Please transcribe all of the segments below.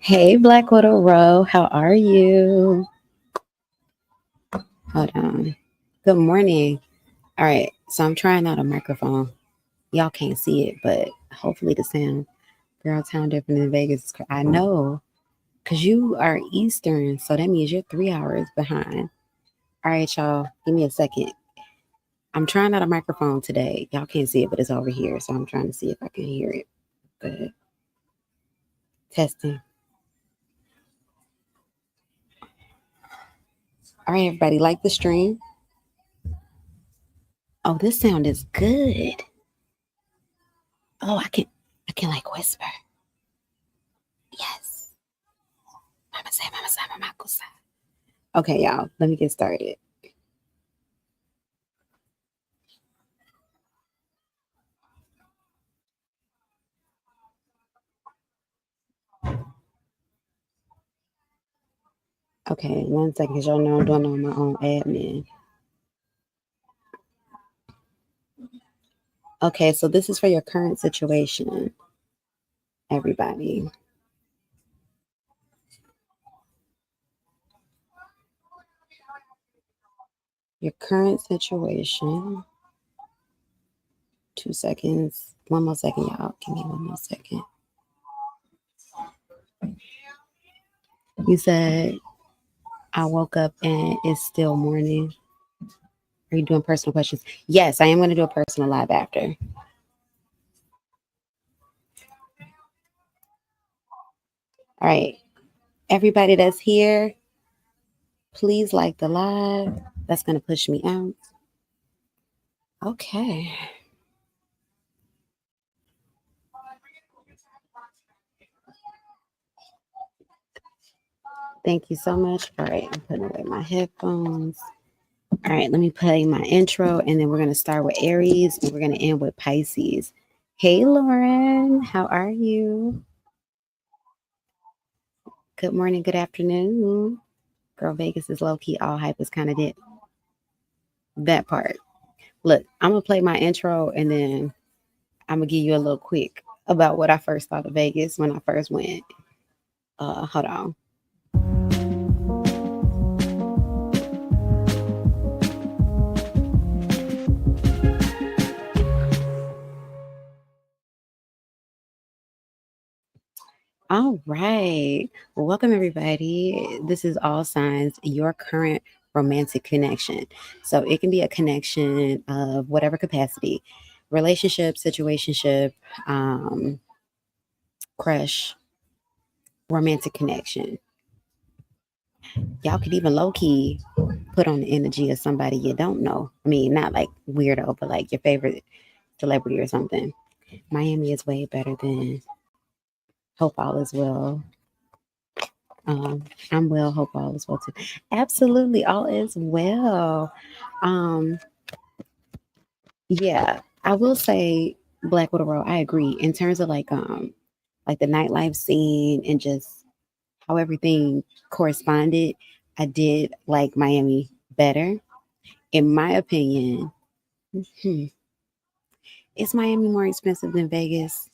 Hey, Black Widow Row, how are you? Hold on. Good morning. All right, so I'm trying out a microphone. Y'all can't see it, but hopefully the sound. Girl, sound different in Vegas. I know, because you are Eastern, so that means you're 3 hours behind. All right, y'all, give me a second. I'm trying out a microphone today. Y'all can't see it, but it's over here, so I'm trying to see if I can hear it. Good. Testing. All right, everybody, like the stream? Oh, this sound is good. Oh, I can like whisper. Yes. Mama say, mama say. Okay, y'all, let me get started. Okay, 1 second, because y'all know I'm doing on my own admin. Okay, so this is for your current situation, everybody. Your current situation. 2 seconds. 1 more second, y'all. Give me 1 more second. You said I woke up and it's still morning. Are you doing personal questions? Yes, I am going to do a personal live after. All right. Everybody that's here, please like the live. That's going to push me out. Okay. Thank you so much. All right, I'm putting away my headphones. All right, let me play my intro, and then we're going to start with Aries, and we're going to end with Pisces. Hey, Lauren, how are you? Good morning, good afternoon. Girl, Vegas is low-key, all hype is kind of it. That part. Look, I'm going to play my intro, and then I'm going to give you a little quick about what I first thought of Vegas when I first went. Hold on. All right. Well, welcome, everybody. This is All Signs, your current romantic connection. So it can be a connection of whatever capacity, relationship, situationship, crush, romantic connection. Y'all could even low-key put on the energy of somebody you don't know. I mean, not like weirdo, but like your favorite celebrity or something. Miami is way better than Hope All Is Well. I'm well, hope all is well too. Absolutely, all is well. Yeah, I will say Black Widow Road, I agree. In terms of like the nightlife scene and just how everything corresponded, I did like Miami better. In my opinion, is Miami more expensive than Vegas?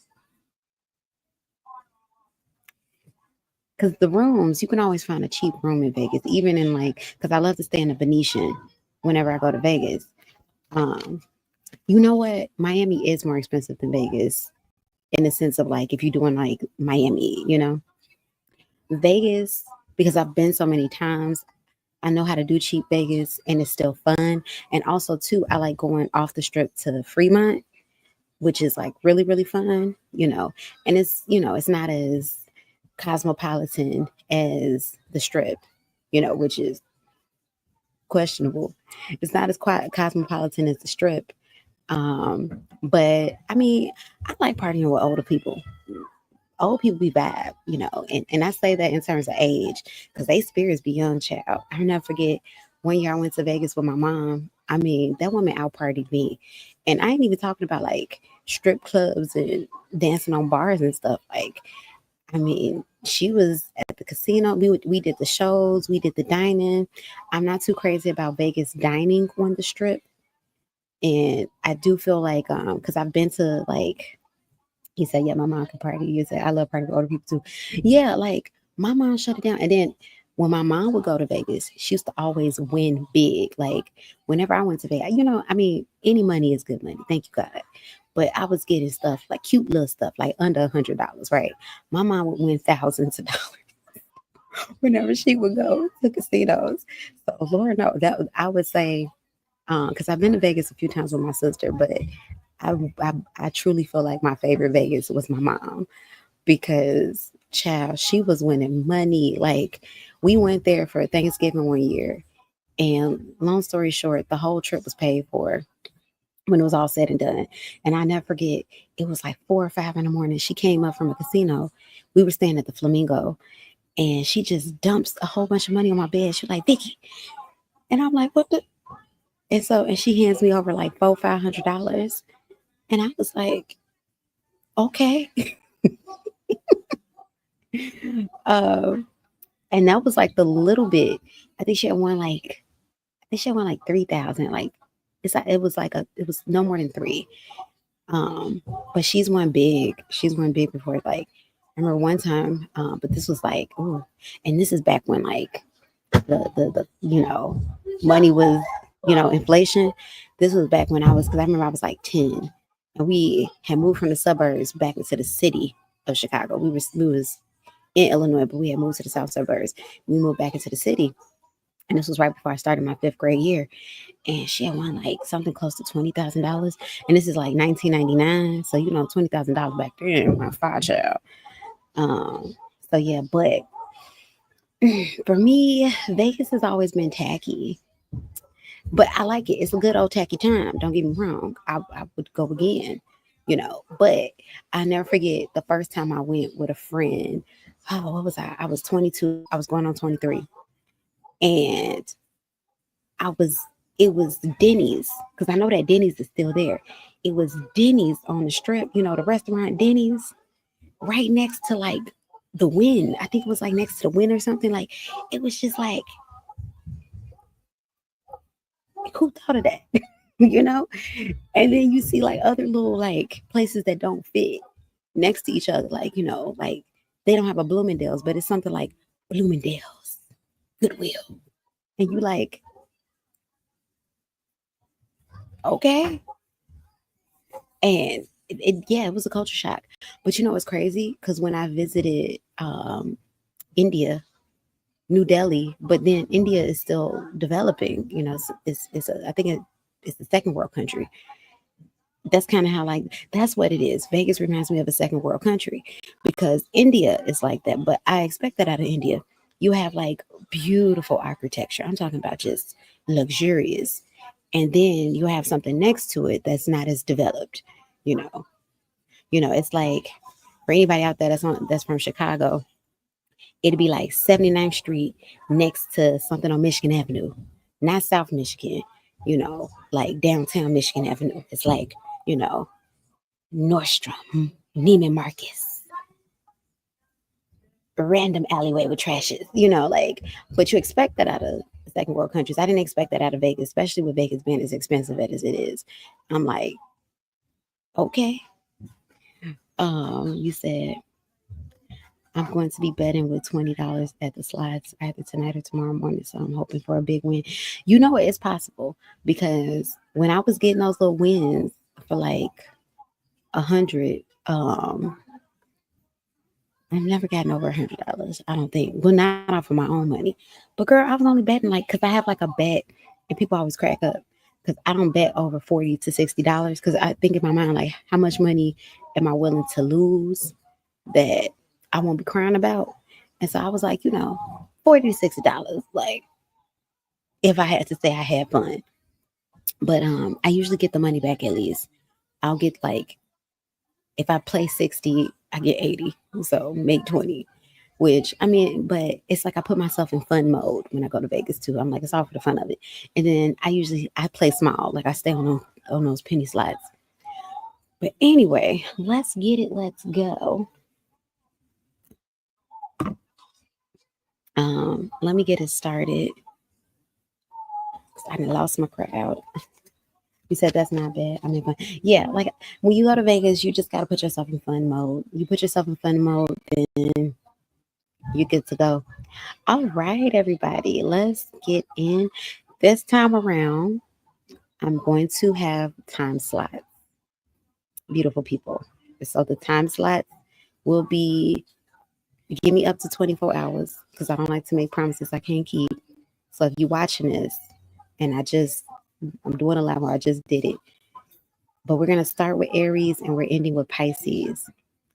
Because the rooms, you can always find a cheap room in Vegas, even in like, because I love to stay in the Venetian whenever I go to Vegas. You know what? Miami is more expensive than Vegas in the sense of like, if you're doing like Miami, you know, Vegas, because I've been so many times, I know how to do cheap Vegas and it's still fun. And also too, I like going off the strip to Fremont, which is like really, really fun, you know, and it's, you know, it's not as cosmopolitan as the strip, you know, which is questionable. It's not as cosmopolitan as the strip. But I mean, I like partying with older people. Old people be bad, you know, and I say that in terms of age, because they spirits be young, child. I'll never forget one year I went to Vegas with my mom. I mean, that woman out partied me. And I ain't even talking about like strip clubs and dancing on bars and stuff. Like, I mean, she was at the casino. We did the shows, we did the dining. I'm not too crazy about Vegas dining on the strip. And I do feel like because I've been to like he said, yeah, my mom can party. You said I love partying with older people too. Yeah, like my mom shut it down. And then when my mom would go to Vegas, she used to always win big. Like whenever I went to Vegas, I mean, any money is good money. Thank you, God. But I was getting stuff like cute little stuff, like under $100, right? My mom would win thousands of dollars whenever she would go to casinos. So Lord, no, that I would say, because I've been to Vegas a few times with my sister, but I truly feel like my favorite Vegas was my mom because child, she was winning money. Like we went there for Thanksgiving one year, and long story short, the whole trip was paid for when it was all said and done. And I never forget, it was like 4 or 5 in the morning. She came up from a casino. We were staying at the Flamingo, and she just dumps a whole bunch of money on my bed. She was like, Vicky. And I'm like, what the? And she hands me over like $500. And I was like, okay. um, and that was like the little bit. I think she had won like 3,000. Like it was no more than three. But she's won big. She's won big before. Like I remember one time, but this was like, oh, and this is back when like the money was, inflation. This was back when because I remember I was like 10, and we had moved from the suburbs back into the city of Chicago. We was in Illinois, but we had moved to the south suburbs. We moved back into the city, and this was right before I started my 5th grade year. And she had won like something close to $20,000, and this is like 1999. So $20,000 back then, my father child. So yeah, but for me, Vegas has always been tacky. But I like it. It's a good old tacky time. Don't get me wrong. I would go again, But I never forget the first time I went with a friend. Oh, what was I? I was 22. I was going on 23. And I was, it was Denny's, because I know that Denny's is still there. It was Denny's on the strip, the restaurant Denny's, right next to like the Wynn. I think it was like next to the Wynn or something. Like it was just like, who thought of that? you know? And then you see like other little like places that don't fit next to each other, like, like they don't have a Bloomingdale's, but it's something like Bloomingdale's, Goodwill. And you like, okay. And yeah, it was a culture shock. But it's crazy because when I visited India, New Delhi, but then India is still developing. I think it's the second world country. That's kind of how that's what it is. Vegas reminds me of a second world country because India is like that. But I expect that out of India. You have like beautiful architecture. I'm talking about just luxurious. And then you have something next to it that's not as developed, you know. It's like for anybody out there that's from Chicago, it'd be like 79th Street next to something on Michigan Avenue, not South Michigan, like downtown Michigan Avenue. It's like, Nordstrom, Neiman Marcus, random alleyway with trashes, but you expect that out of second world countries. I didn't expect that out of Vegas, especially with Vegas being as expensive as it is. I'm like, okay. You said I'm going to be betting with $20 at the slides either tonight or tomorrow morning. So I'm hoping for a big win. It's possible because when I was getting those little wins for like 100, I've never gotten over $100. I don't think. Well, not off of my own money. But girl, I was only betting because I have like a bet, and people always crack up because I don't bet over $40 to $60 because I think in my mind like, how much money am I willing to lose that I won't be crying about? And so I was like, $40 to $60. Like if I had to say I had fun, but I usually get the money back at least. I'll get like if I play 60, I get 80. So make 20, which I mean, but it's like I put myself in fun mode when I go to Vegas too. I'm like, it's all for the fun of it. And then I play small, like I stay on those penny slides. But anyway, let's get it. Let's go. Let me get it started. I lost my crowd. You said that's not bad. I mean, fun. Yeah, like when you go to Vegas, you just got to put yourself in fun mode. You put yourself in fun mode, then you're good to go. All right, everybody, let's get in. This time around, I'm going to have time slots. Beautiful people. So the time slot will be give me up to 24 hours because I don't like to make promises I can't keep. So if you're watching this and I'm doing a live where I just did it, but we're going to start with Aries and we're ending with Pisces.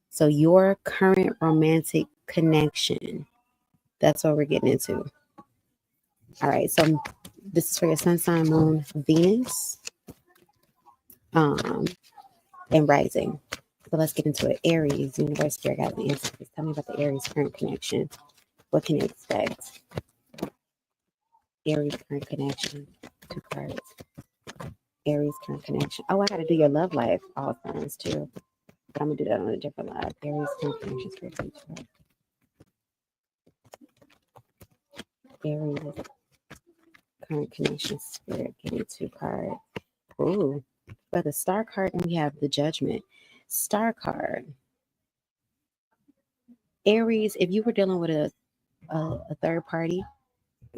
So your current romantic connection, that's what we're getting into. All right. So this is for your sun sign, moon, Venus, and rising. So let's get into it. Aries, universe, spirit, guides, and ancestors. Tell me about the Aries current connection. What can you expect? Aries current connection. 2 cards. Aries current connection. Oh, I got to do your love life all signs too. But I'm going to do that on a different live. Aries current connection. Spirit, Aries current connection. Spirit. Getting 2 cards. Ooh. But the star card and we have the judgment. Star card. Aries, if you were dealing with a third party,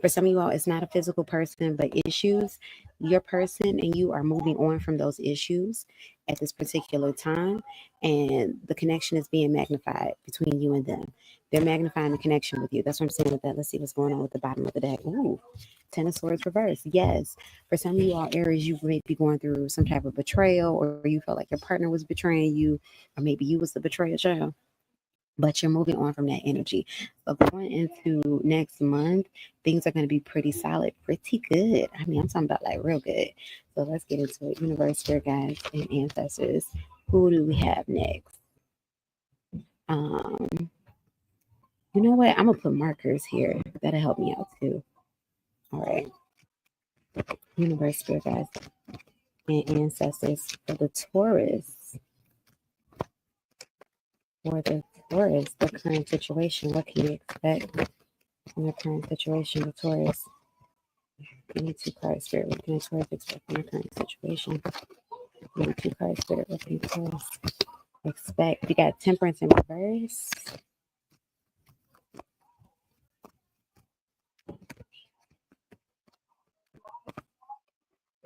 for some of you all, it's not a physical person, but issues. Your person and you are moving on from those issues at this particular time, and the connection is being magnified between you and them. They're magnifying the connection with you. That's what I'm saying with that. Let's see what's going on with the bottom of the deck. Ooh, 10 of Swords reversed. Yes, for some of you all, Aries, you may be going through some type of betrayal, or you felt like your partner was betraying you, or maybe you was the betrayer child. But you're moving on from that energy. So going into next month, things are going to be pretty solid, pretty good. I mean, I'm talking about like real good. So let's get into it. Universe, spirit guides, and ancestors. Who do we have next? You know what? I'm gonna put markers here. That'll help me out too. All right. Universe, spirit guides, and ancestors for the Taurus. For the Taurus, the current situation. What can you expect from the current situation, the Taurus? We need 2 cards, spirit. What can Taurus expect from the current situation? We need 2 cards, spirit. What can Taurus expect? You got Temperance in reverse.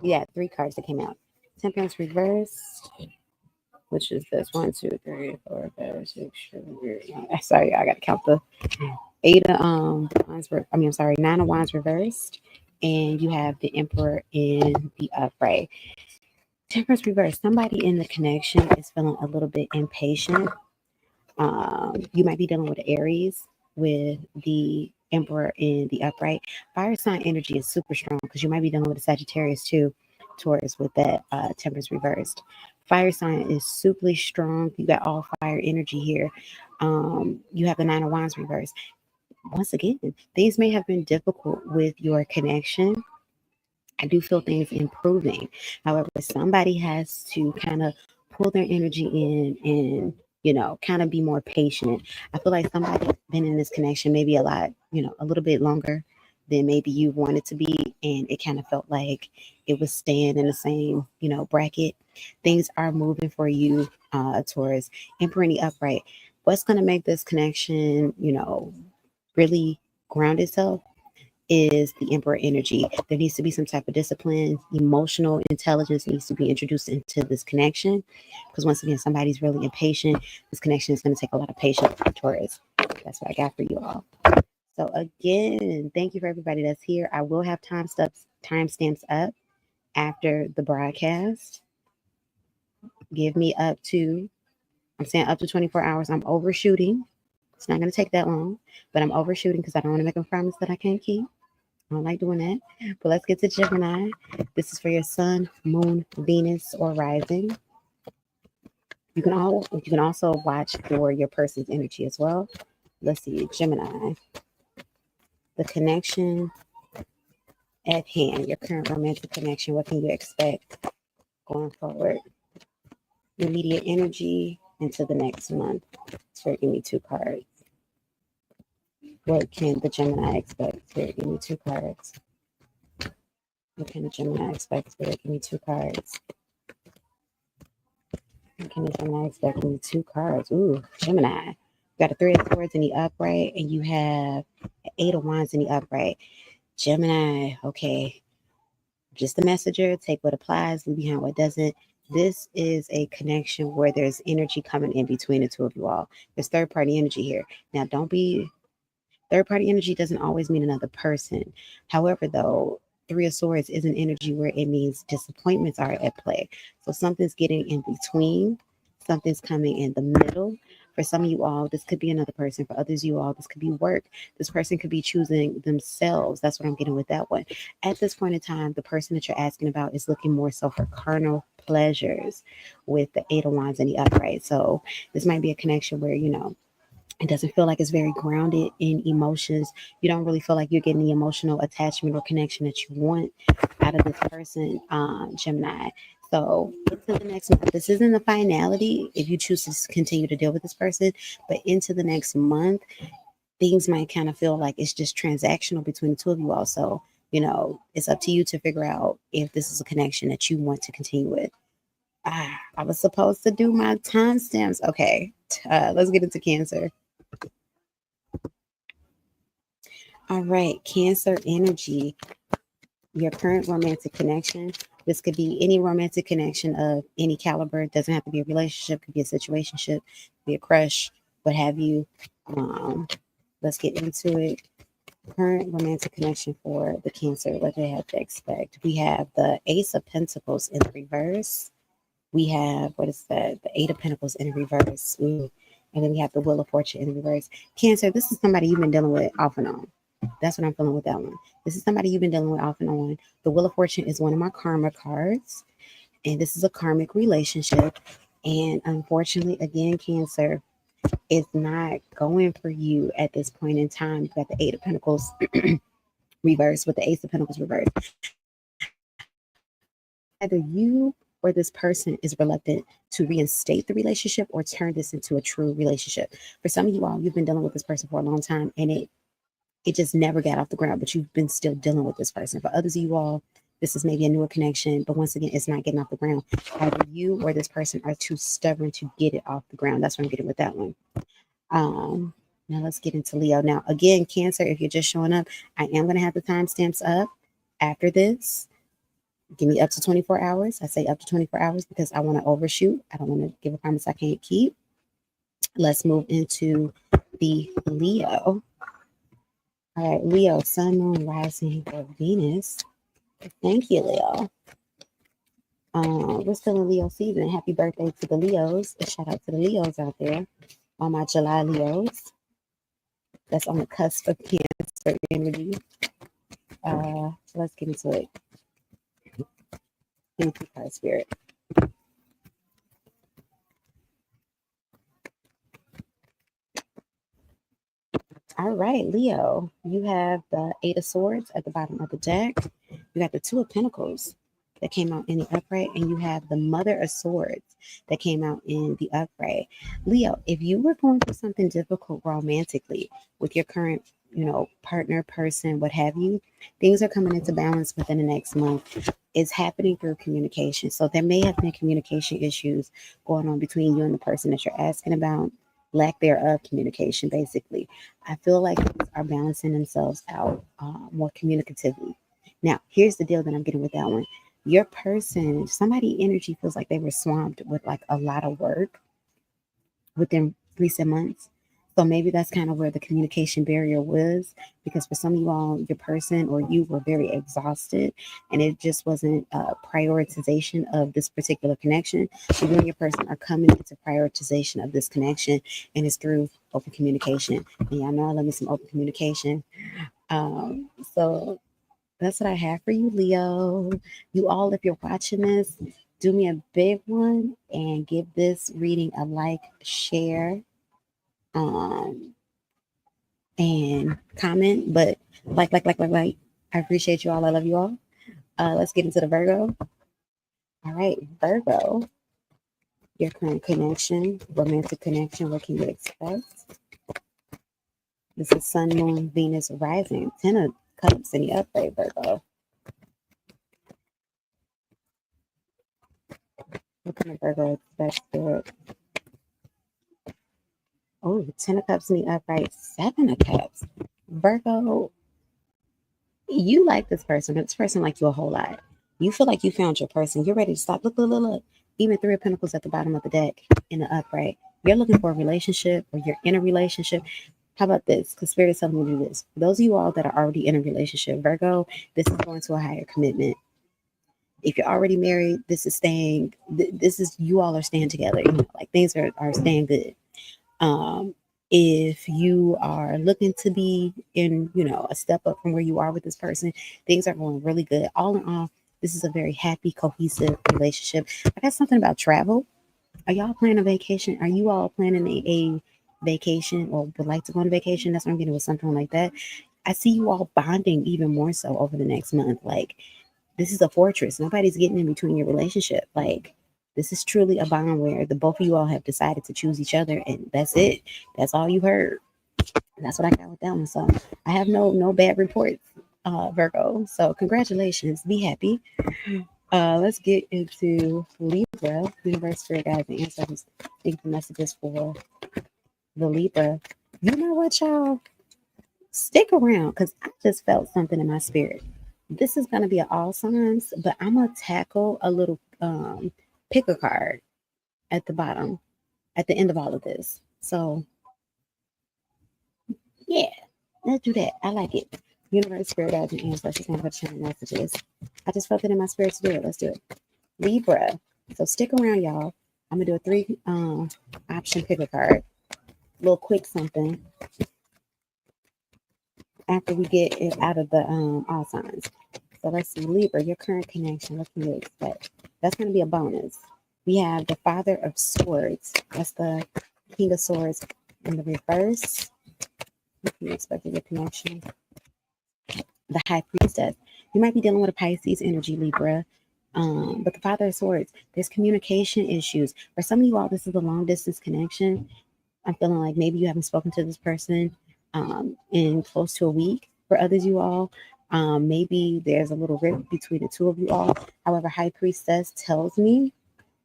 You got 3 cards that came out. Temperance reversed, which is this 1, 2, 3, 4, 5, 6, 7, 8. Sorry, I gotta count the 8 of wands. I'm sorry, 9 of wands reversed, and you have the Emperor in the upright. Temperance reverse. Somebody in the connection is feeling a little bit impatient. You might be dealing with Aries with the Emperor in the upright. Fire sign energy is super strong because you might be dealing with a Sagittarius too, Taurus with that Temperance reversed. Fire sign is super strong. You got all fire energy here. You have the 9 of wands reversed. Once again, things may have been difficult with your connection. I do feel things improving. However, somebody has to kind of pull their energy in and, kind of be more patient. I feel like somebody's been in this connection maybe a lot, a little bit longer than maybe you wanted to be. And it kind of felt like it was staying in the same, bracket. Things are moving for you, Taurus. Emperor in the upright. What's going to make this connection, really ground itself is the Emperor energy. There needs to be some type of discipline. Emotional intelligence needs to be introduced into this connection, because once again, somebody's really impatient. This connection is going to take a lot of patience for Taurus. That's what I got for you all. So again, thank you for everybody that's here. I will have timestamps up after the broadcast. Give me up to 24 hours. I'm overshooting. It's not going to take that long, but I'm overshooting because I don't want to make a promise that I can't keep. I don't like doing that. But let's get to Gemini. This is for your sun, moon, Venus, or rising. You can also watch for your person's energy as well. Let's see, Gemini. The connection at hand, your current romantic connection. What can you expect going forward? Immediate energy into the next month. So give me 2 cards. What can the Gemini expect? Spirit, give me 2 cards. What can the Gemini expect? Spirit, give me 2 cards. What can the Gemini expect? Give me 2 cards. Ooh, Gemini. You got a 3 of Swords in the upright, and you have an 8 of Wands in the upright. Gemini, okay. Just the messenger. Take what applies, leave behind what doesn't. This is a connection where there's energy coming in between the two of you all. There's third-party energy here. Now, don't be... Third-party energy doesn't always mean another person. However, though, 3 of Swords is an energy where it means disappointments are at play. So something's getting in between. Something's coming in the middle. For some of you all, this could be another person. For others of you all, this could be work. This person could be choosing themselves. That's what I'm getting with that one. At this point in time, the person that you're asking about is looking more so for carnal pleasures with the 8 of Wands in the upright. So this might be a connection where, it doesn't feel like it's very grounded in emotions. You don't really feel like you're getting the emotional attachment or connection that you want out of this person, Gemini. So into the next month, this isn't the finality if you choose to continue to deal with this person, but into the next month, things might kind of feel like it's just transactional between the two of you all. So, it's up to you to figure out if this is a connection that you want to continue with. I was supposed to do my timestamps. Okay, let's get into Cancer. All right, Cancer energy, your current romantic connection. This could be any romantic connection of any caliber. It doesn't have to be a relationship. It could be a situationship, be a crush, what have you. Let's get into it. Current romantic connection for the Cancer, what they have to expect. We have the Ace of Pentacles in reverse. We have, what is that? The 8 of Pentacles in reverse. Ooh. And then we have the Wheel of Fortune in reverse. Cancer, this is somebody you've been dealing with off and on. That's what I'm feeling with that one. This is somebody you've been dealing with off and on. The Wheel of Fortune is one of my karma cards. And this is a karmic relationship. And unfortunately, again, Cancer, it's not going for you at this point in time. You've got the 8 of Pentacles reverse with the Ace of Pentacles reverse. Either you or this person is reluctant to reinstate the relationship or turn this into a true relationship. For some of you all, you've been dealing with this person for a long time and it just never got off the ground, but you've been still dealing with this person. For others of you all, this is maybe a newer connection, but once again, it's not getting off the ground. Either you or this person are too stubborn to get it off the ground. That's what I'm getting with that one. Now let's get into Leo. Now, again, Cancer, if you're just showing up, I am going to have the timestamps up after this. Give me up to 24 hours. I say up to 24 hours because I want to overshoot. I don't want to give a promise I can't keep. Let's move into the Leo. All right, Leo, Sun, Moon, Rising, or Venus. Thank you, Leo. We're still in Leo season. Happy birthday to the Leos. A shout out to the Leos out there. All my July Leos. That's on the cusp of Cancer energy. So let's get into it. Thank you, Card Spirit. All right, Leo, you have the 8 of Swords at the bottom of the deck. You got the 2 of Pentacles that came out in the upright, and you have the Mother of Swords that came out in the upright. Leo, if you were going through something difficult romantically with your current, partner, person, what have you, things are coming into balance within the next month. It's happening through communication. So there may have been communication issues going on between you and the person that you're asking about. Lack thereof communication, basically. I feel like things are balancing themselves out more communicatively. Now, here's the deal that I'm getting with that one. Your person, somebody energy feels like they were swamped with like a lot of work within recent months. So maybe that's kind of where the communication barrier was, because for some of you all, your person or you were very exhausted and it just wasn't a prioritization of this particular connection. So you and your person are coming into prioritization of this connection, and it's through open communication. And y'all know I love me some open communication. So that's what I have for you, Leo. You all, if you're watching this, do me a big one and give this reading a like, share, and comment. But like. I appreciate you all. I love you all. Let's get into the Virgo. All right, Virgo, your current connection, romantic connection, what can you expect? This is Sun, Moon, Venus, rising. 10 of Cups in the upright, Virgo. What kind of Virgo expects spirit? Oh, 10 of Cups in the upright, 7 of Cups. Virgo, you like this person, but this person like you a whole lot. You feel like you found your person. You're ready to stop. Look, look, look, look. Even 3 of Pentacles at the bottom of the deck in the upright. You're looking for a relationship, or you're in a relationship. How about this? Because Spirit is telling me to do this. For those of you all that are already in a relationship, Virgo, this is going to a higher commitment. If you're already married, this is staying. This is, you all are staying together. You know, like things are staying good. If you are looking to be in, you know, a step up from where you are with this person, things are going really good. All in all, this is a very happy, cohesive relationship. I got something about travel. Are y'all planning a vacation? Are you all planning a vacation, or would like to go on vacation? That's what I'm getting with something like that. I see you all bonding even more so over the next month. Like, this is a fortress. Nobody's getting in between your relationship. Like, this is truly a bond where the both of you all have decided to choose each other, and that's it. That's all you heard. That's what I got with that one. So I have no bad reports, Virgo. So congratulations. Be happy. Let's get into Libra. Universe, Spirit, guides, and ancestors. Think the messages for the Libra. You know what, y'all? Stick around, because I just felt something in my spirit. This is going to be an all signs, but I'm going to tackle a little pick a card at the bottom, at the end of all of this. So, yeah, let's do that. I like it. Universe, Spirit, guides, and ancestors. Going to channel messages. I just felt it in my spirit to do it. Let's do it. Libra. So stick around, y'all. I'm going to do a 3 option pick a card. A little quick something after we get it out of the all signs. So let's see, Libra, your current connection. What can you expect? That's going to be a bonus. We have the Father of Swords. That's the King of Swords in the reverse. What can you expect of your connection? The High Priestess. You might be dealing with a Pisces energy, Libra. But the Father of Swords, there's communication issues. For some of you all, this is a long distance connection. I'm feeling like maybe you haven't spoken to this person in close to a week. For others, you all, maybe there's a little rift between the two of you all. However, High Priestess tells me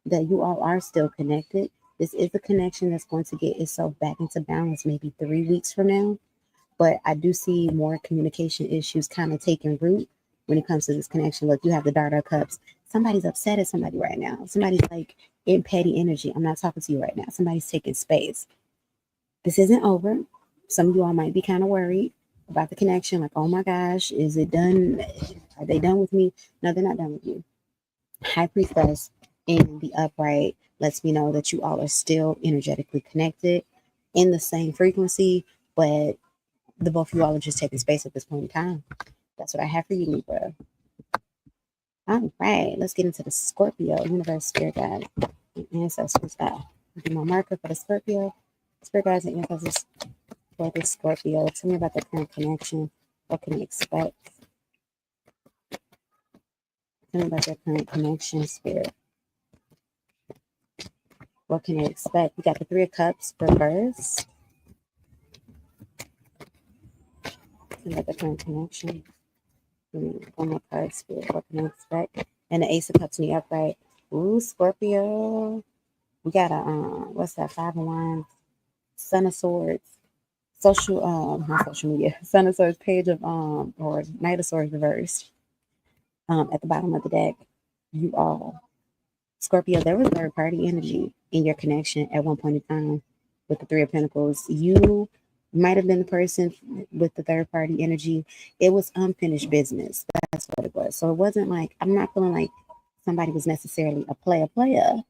that you all are still connected. This is a connection that's going to get itself back into balance maybe 3 weeks from now. But I do see more communication issues kind of taking root when it comes to this connection. Look, you have the Dart of Cups. Somebody's upset at somebody right now. Somebody's like in petty energy. I'm not talking to you right now. Somebody's taking space. This isn't over. Some of you all might be kind of worried about the connection. Like, oh my gosh, is it done? Are they done with me? No, they're not done with you. High Priestess in the upright lets me know that you all are still energetically connected in the same frequency, but the both of you all are just taking space at this point in time. That's what I have for you, Libra. All right, let's get into the Scorpio. Universe, Spirit, guide, and ancestors. Be my marker for the Scorpio. Spirit guides and ancestors for the Scorpio. Tell me about the current connection. What can you expect? Tell me about your current connection, Spirit. What can you expect? We got the 3 of Cups reversed. Tell me about the current connection. One more card, Spirit. What can you expect? And the Ace of Cups in the upright. Ooh, Scorpio. We got a what's that? 5 of Wands. Son of Swords. Not social media. Son of Swords, Page of or Knight of Swords reversed. At the bottom of the deck, you all, Scorpio, there was third party energy in your connection at one point in time with the 3 of Pentacles. You might have been the person with the third party energy. It was unfinished business. That's what it was. So it wasn't like, I'm not feeling like somebody was necessarily a playette,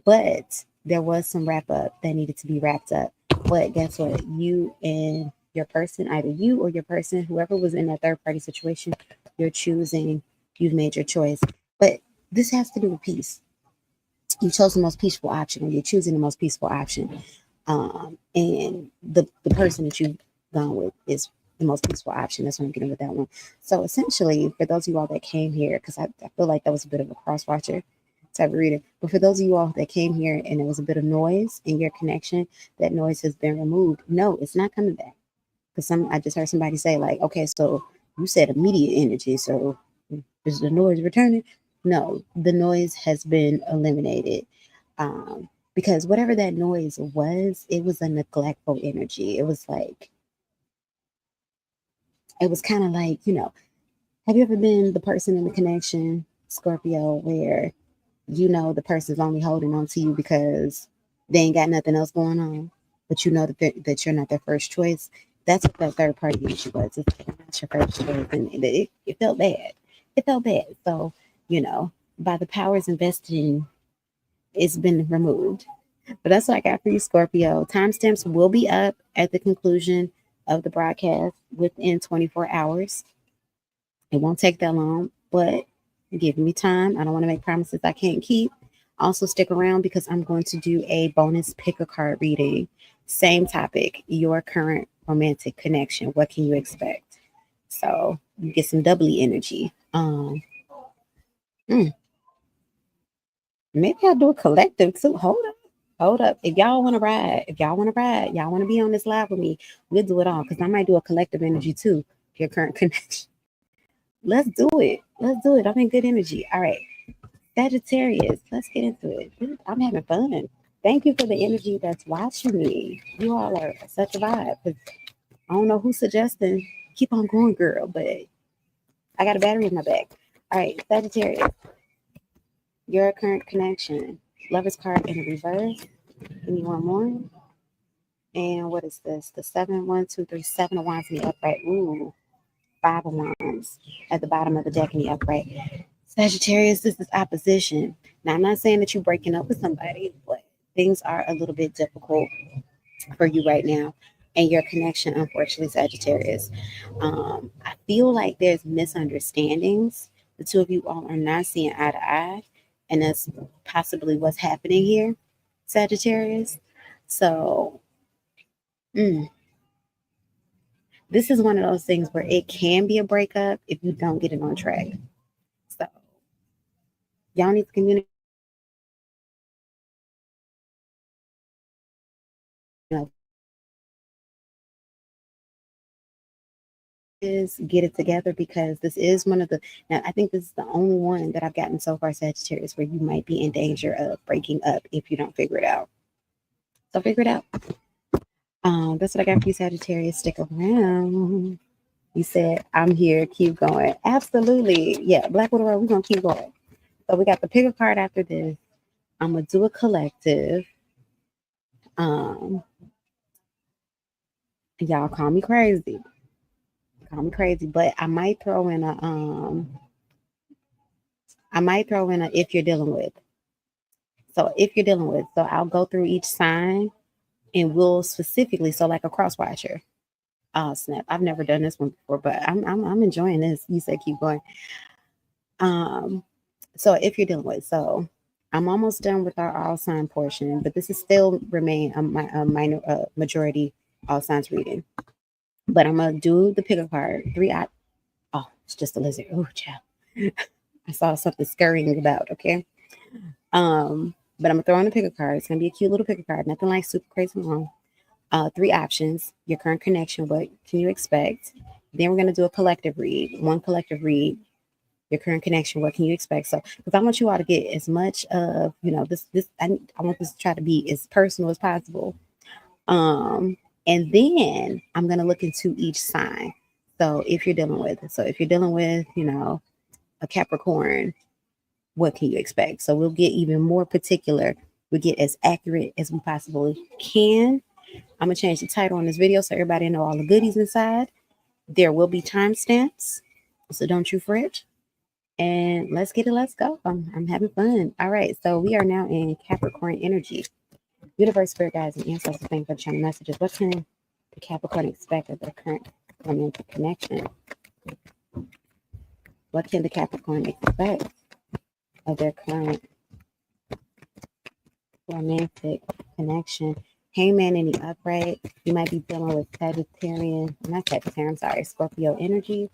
but there was some wrap up that needed to be wrapped up. But guess what? You and your person, either you or your person, whoever was in that third party situation, you're choosing, you've made your choice. But this has to do with peace. You chose the most peaceful option, or you're choosing the most peaceful option. And the person that you've gone with is the most peaceful option. That's what I'm getting with that one. So essentially, for those of you all that came here, because I feel like that was a bit of a cross watcher type of reader. But for those of you all that came here and there was a bit of noise in your connection, that noise has been removed. No, it's not coming back. Because I just heard somebody say, like, okay, so you said immediate energy, so is the noise returning? No, the noise has been eliminated. Because whatever that noise was, it was a neglectful energy. It was like, it was kind of like, have you ever been the person in the connection, Scorpio, where the person's only holding on to you because they ain't got nothing else going on, but that you're not their first choice? That's what that third party issue was. It's not your first choice, and it felt bad. It felt bad. So, by the powers invested in, it's been removed. But that's what I got for you, Scorpio. Timestamps will be up at the conclusion of the broadcast within 24 hours. It won't take that long, but give me time. I don't want to make promises I can't keep. Also, stick around because I'm going to do a bonus pick a card reading. Same topic, your current romantic connection. What can you expect? So you get some doubly energy. Maybe I'll do a collective too. Hold up. If y'all want to ride, y'all want to be on this live with me, we'll do it all. Because I might do a collective energy too. Your current connection. Let's do it. I'm in good energy. All right. Sagittarius, let's get into it. I'm having fun. Thank you for the energy that's watching me. You all are such a vibe. I don't know who's suggesting. Keep on going, girl, but I got a battery in my back. All right, Sagittarius, your current connection. Lover's card in the reverse. Give me one more. And what is this? The 7, 1, 2, 3, 7 of wands in the upright. Ooh, 5 of wands at the bottom of the deck in the upright. Sagittarius, this is opposition. Now, I'm not saying that you're breaking up with somebody, but things are a little bit difficult for you right now. And your connection, unfortunately, Sagittarius. I feel like there's misunderstandings. The two of you all are not seeing eye to eye. And that's possibly what's happening here, Sagittarius. So, this is one of those things where it can be a breakup if you don't get it on track. So, y'all need to communicate. Get it together, because this is one of the, now I think this is the only one that I've gotten so far, Sagittarius, where you might be in danger of breaking up if you don't figure it out. So figure it out. That's what I got for you, Sagittarius. Stick around. You said I'm here, keep going. Absolutely. Yeah, Black Widow, we're gonna keep going. So we got the pick a card after this. I'm gonna do a collective. Y'all call me crazy. But I might throw in a if you're dealing with. So I'll go through each sign and we'll specifically, so like a cross watcher. Oh snap! I've never done this one before, but I'm enjoying this. You said keep going. So if you're dealing with, so I'm almost done with our all sign portion, but this is still remain a minor majority all signs reading. But I'm gonna do the pick a card. Oh, it's just a lizard. Oh, child. I saw something scurrying about. Okay. But I'm gonna throw in a pick a card. It's gonna be a cute little pick a card. Nothing like super crazy long. 3 options. Your current connection. What can you expect? Then we're gonna do a collective read. One collective read. Your current connection. What can you expect? So, because I want you all to get as much of this. I want this to try to be as personal as possible. And then I'm gonna look into each sign. So if you're dealing with, a Capricorn, what can you expect? So we'll get even more particular. We'll get as accurate as we possibly can. I'm gonna change the title on this video so everybody know all the goodies inside. There will be timestamps, so don't you fret. And let's get it. Let's go. I'm having fun. All right. So we are now in Capricorn energy. Universe, spirit guides, and ancestors, thank you for the channel messages. What can the Capricorn expect of their current romantic connection? What can the Capricorn expect of their current romantic connection? Hangman in the upright. You might be dealing with Scorpio energy.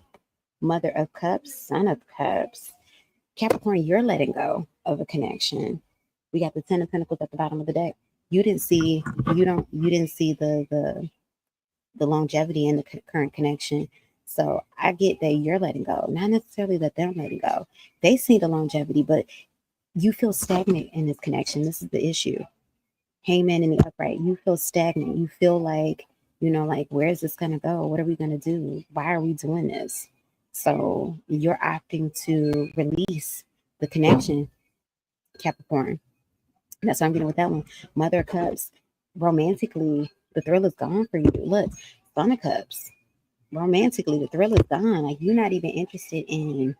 Mother of Cups, Son of Cups. Capricorn, you're letting go. of a connection. We got the 10 of Pentacles at the bottom of the deck. You didn't see the longevity in the current connection. So I get that you're letting go, not necessarily that they're letting go. They see the longevity, but you feel stagnant in this connection. This is the issue. Hangman in the upright. You feel stagnant. You feel like, like, where is this going to go? What are we going to do? Why are we doing this? So you're opting to release the connection, Capricorn. That's what I'm getting with that one. Mother of Cups. Romantically, the thrill is gone for you. Look, Son of Cups. Romantically, the thrill is gone. Like, you're not even interested in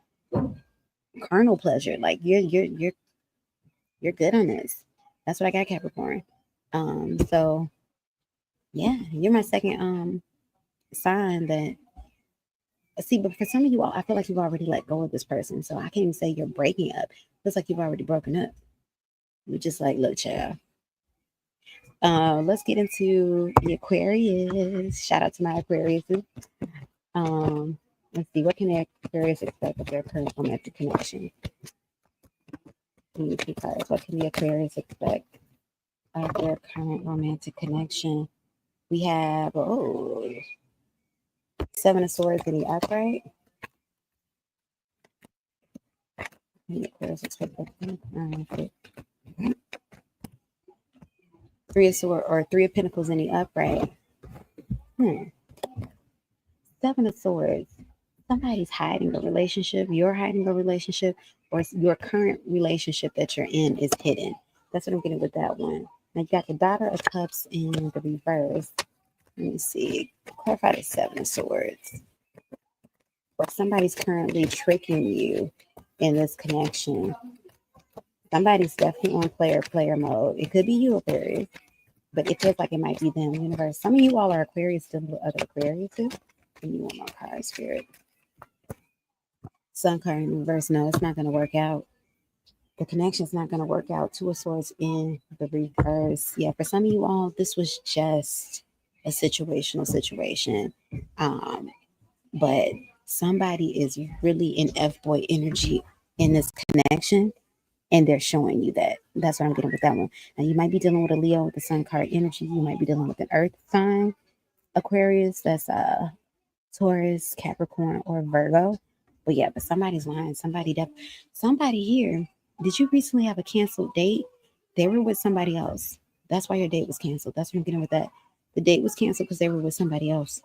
carnal pleasure. Like, you're good on this. That's what I got, Capricorn. So yeah, you're my second sign that see, but for some of you all, I feel like you've already let go of this person. So I can't even say you're breaking up. It feels like you've already broken up. You're just like, look, child. Let's get into the Aquarius. Shout out to my Aquarius. Let's see, what can the Aquarius expect of their current romantic connection? What can the Aquarius expect of their current romantic connection? We have Seven of Swords in the upright. The Aquarius expect Three of Swords or Three of Pentacles in the upright. Seven of Swords. Somebody's hiding a relationship. You're hiding a relationship, or your current relationship that you're in is hidden. That's what I'm getting with that one. Now you got the Daughter of Cups in the reverse. Let me see. Clarify the Seven of Swords. Or somebody's currently tricking you in this connection. Somebody's definitely on player mode. It could be you, Aquarius, but it feels like it might be them. Universe. Some of you all are Aquarius, still other Aquarius too. And you want more card, Spirit. Sun card in reverse. No, it's not going to work out. The connection's not going to work out. Two of Swords in the reverse. Yeah, for some of you all, this was just a situational situation. But somebody is really in F-boy energy in this connection, and they're showing you that. That's what I'm getting with that one. Now, you might be dealing with a Leo with the Sun card energy. You might be dealing with an Earth sign, Aquarius. That's Taurus, Capricorn, or Virgo. But yeah, but somebody's lying. Somebody here. Did you recently have a canceled date? They were with somebody else. That's why your date was canceled. That's what I'm getting with that. The date was canceled because they were with somebody else.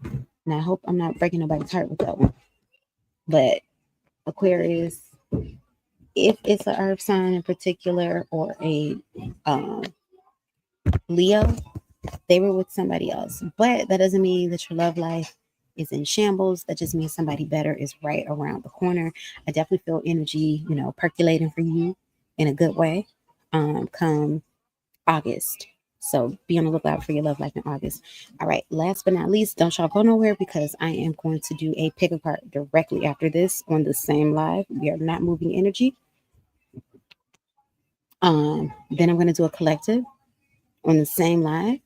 And I hope I'm not breaking nobody's heart with that one. But Aquarius, if it's an earth sign in particular or a Leo, they were with somebody else. But that doesn't mean that your love life is in shambles. That just means somebody better is right around the corner. I definitely feel energy, percolating for you in a good way come August. So be on the lookout for your love life in August. All right. Last but not least, don't y'all go nowhere because I am going to do a pick a card directly after this on the same live. We are not moving energy. Then I'm going to do a collective on the same live.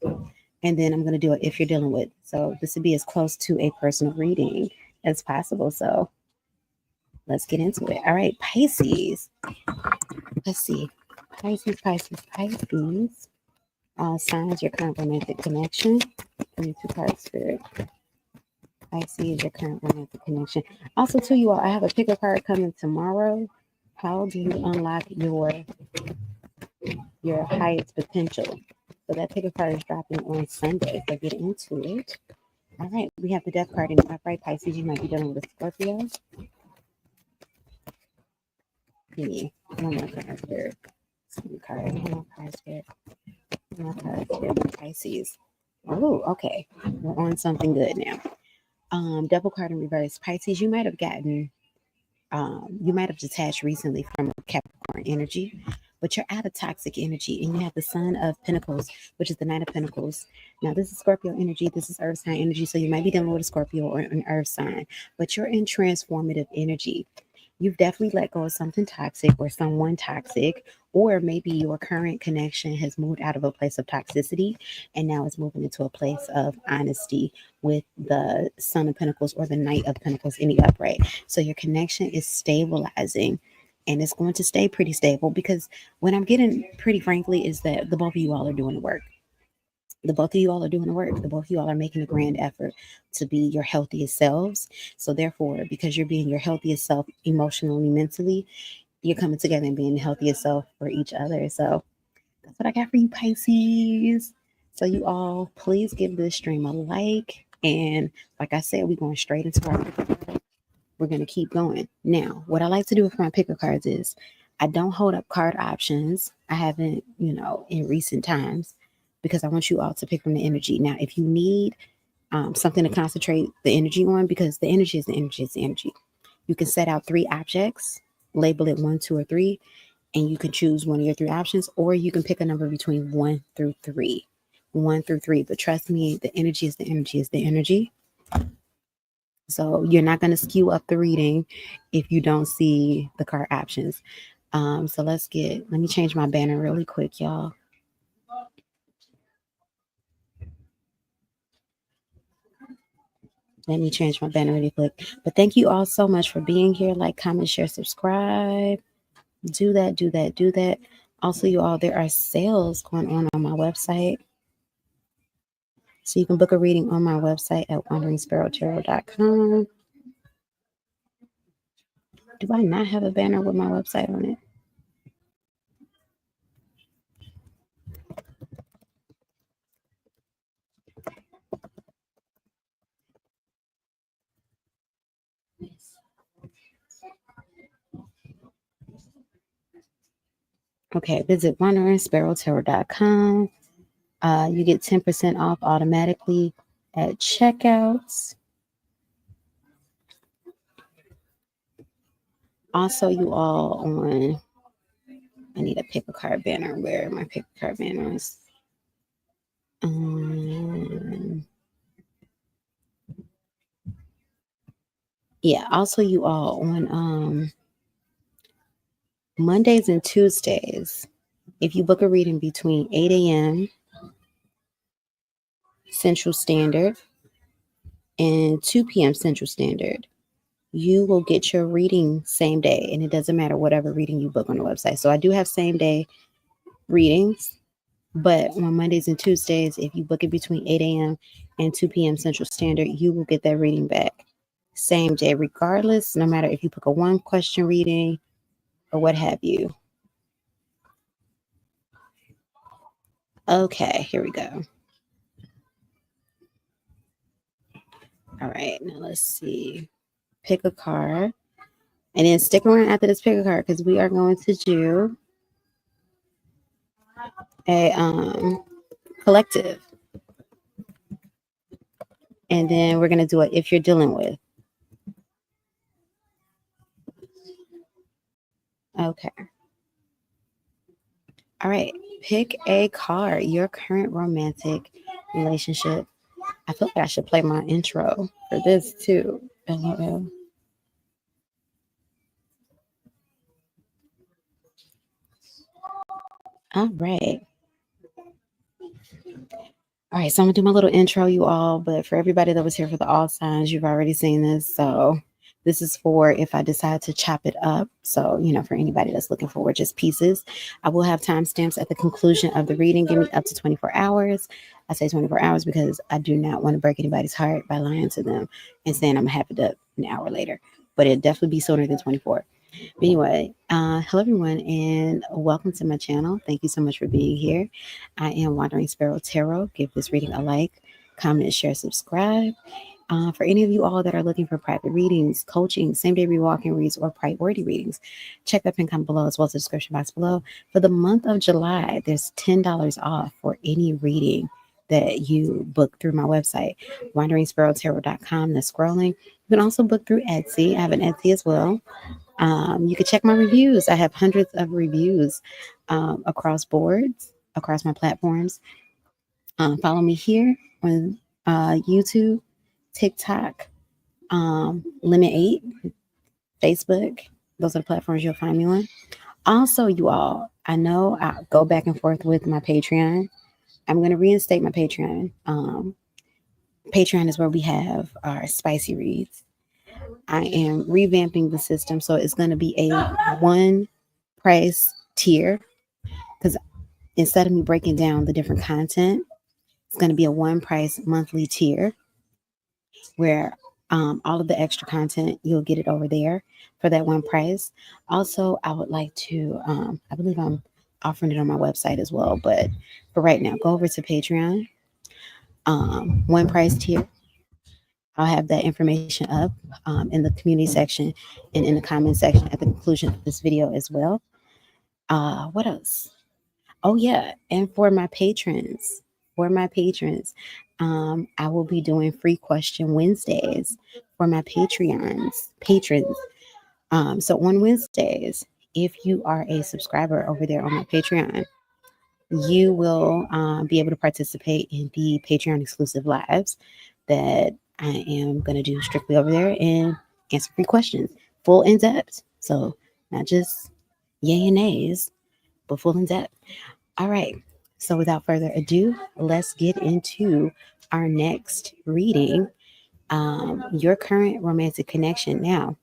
And then I'm going to do it if you're dealing with. So this would be as close to a personal reading as possible. So let's get into it. All right. Pisces. Let's see. Pisces. Signs your current romantic connection. Give me 2 cards, Spirit. Pisces, your current romantic connection. Also, to you all, I have a pick a card coming tomorrow. How do you unlock your highest potential? So that pick a card is dropping on Sunday. So get into it. All right, we have the Death card in the upright. Pisces, you might be dealing with Scorpio. Give me one more card, Spirit. Pisces. Oh, okay. We're on something good now. Double card in reverse. Pisces, you might have detached recently from a Capricorn energy, but you're out of toxic energy, and you have the Sun of Pentacles, which is the Knight of Pentacles. Now, this is Scorpio energy. This is Earth sign energy, so you might be dealing with a Scorpio or an Earth sign, but you're in transformative energy. You've definitely let go of something toxic or someone toxic, or maybe your current connection has moved out of a place of toxicity and now it's moving into a place of honesty with the Sun of Pentacles or the Knight of Pentacles in the upright. So your connection is stabilizing. And it's going to stay pretty stable, because what I'm getting, pretty frankly, is that the both of you all are doing the work. The both of you all are doing the work. The both of you all are making a grand effort to be your healthiest selves. So therefore, because you're being your healthiest self emotionally, mentally, you're coming together and being the healthiest self for each other. So that's what I got for you, Pisces. So you all, please give this stream a like. And like I said, we're going straight into our, we're going to keep going. Now, what I like to do with my picker cards is I don't hold up card options. I haven't, in recent times, because I want you all to pick from the energy. Now, if you need something to concentrate the energy on, because the energy is the energy is the energy, you can set out 3 objects, label it 1, 2, or 3, and you can choose one of your 3 options, or you can pick a number between 1 through 3. 1 through 3. But trust me, the energy is the energy is the energy. So you're not going to skew up the reading if you don't see the card options. So let me change my banner really quick, y'all. Let me change my banner really quick. But thank you all so much for being here. Like, comment, share, subscribe. Do that, do that, do that. Also, you all, there are sales going on my website. So you can book a reading on my website at wanderingsparrowtarot.com. Do I not have a banner with my website on it? Okay, visit wanderingsparrowtarot.com. You get 10% off automatically at checkouts. Also, you all on, I need a pick a card banner. Where are my pick a card banners? Yeah, also you all on Mondays and Tuesdays, if you book a reading between 8 a.m. Central Standard and 2 p.m. Central Standard, you will get your reading same day. And it doesn't matter whatever reading you book on the website. So I do have same day readings, but on Mondays and Tuesdays, if you book it between 8 a.m. and 2 p.m. Central Standard, you will get that reading back same day, regardless, no matter if you book a 1-question reading or what have you. Okay, here we go. All right, now let's see. Pick a card. And then stick around after this pick a card, because we are going to do a collective. And then we're going to do it if you're dealing with. Okay. All right. Pick a card. Your current romantic relationship. I feel like I should play my intro for this too. LOL. All right. All right. So I'm going to do my little intro, you all. But for everybody that was here for the all signs, you've already seen this. So this is for if I decide to chop it up. So, for anybody that's looking for just pieces, I will have timestamps at the conclusion of the reading. Give me up to 24 hours. I say 24 hours because I do not want to break anybody's heart by lying to them and saying I'm going to have it up an hour later. But it'd definitely be sooner than 24. But anyway, hello everyone, and welcome to my channel. Thank you so much for being here. I am Wandering Sparrow Tarot. Give this reading a like, comment, share, subscribe. For any of you all that are looking for private readings, coaching, same-day rewalking reads, or priority readings, check that pin comment below as well as the description box below. For the month of July, there's $10 off for any reading that you book through my website, wanderingsparrowtarot.com. That's scrolling. You can also book through Etsy. I have an Etsy as well. You can check my reviews. I have hundreds of reviews across boards, across my platforms. Follow me here on YouTube, TikTok, Limit 8, Facebook. Those are the platforms you'll find me on. Also, you all, I know I go back and forth with my Patreon. I'm going to reinstate my Patreon. Patreon is where we have our spicy reads. I am revamping the system. So it's going to be a one price tier, because instead of me breaking down the different content, it's going to be a one price monthly tier where all of the extra content, you'll get it over there for that one price. Also, I would like to, I believe I'm offering it on my website as well, but for right now, go over to Patreon, one price tier. I'll have that information up in the community section and in the comment section at the conclusion of this video as well. What else? Oh yeah, and for my patrons, I will be doing free question Wednesdays for my patrons. So on Wednesdays, if you are a subscriber over there on my Patreon, you will be able to participate in the Patreon exclusive lives that I am going to do strictly over there and answer free questions, full in depth. So not just yay and nays, but full in depth. All right. So without further ado, let's get into our next reading. Your current romantic connection. Now,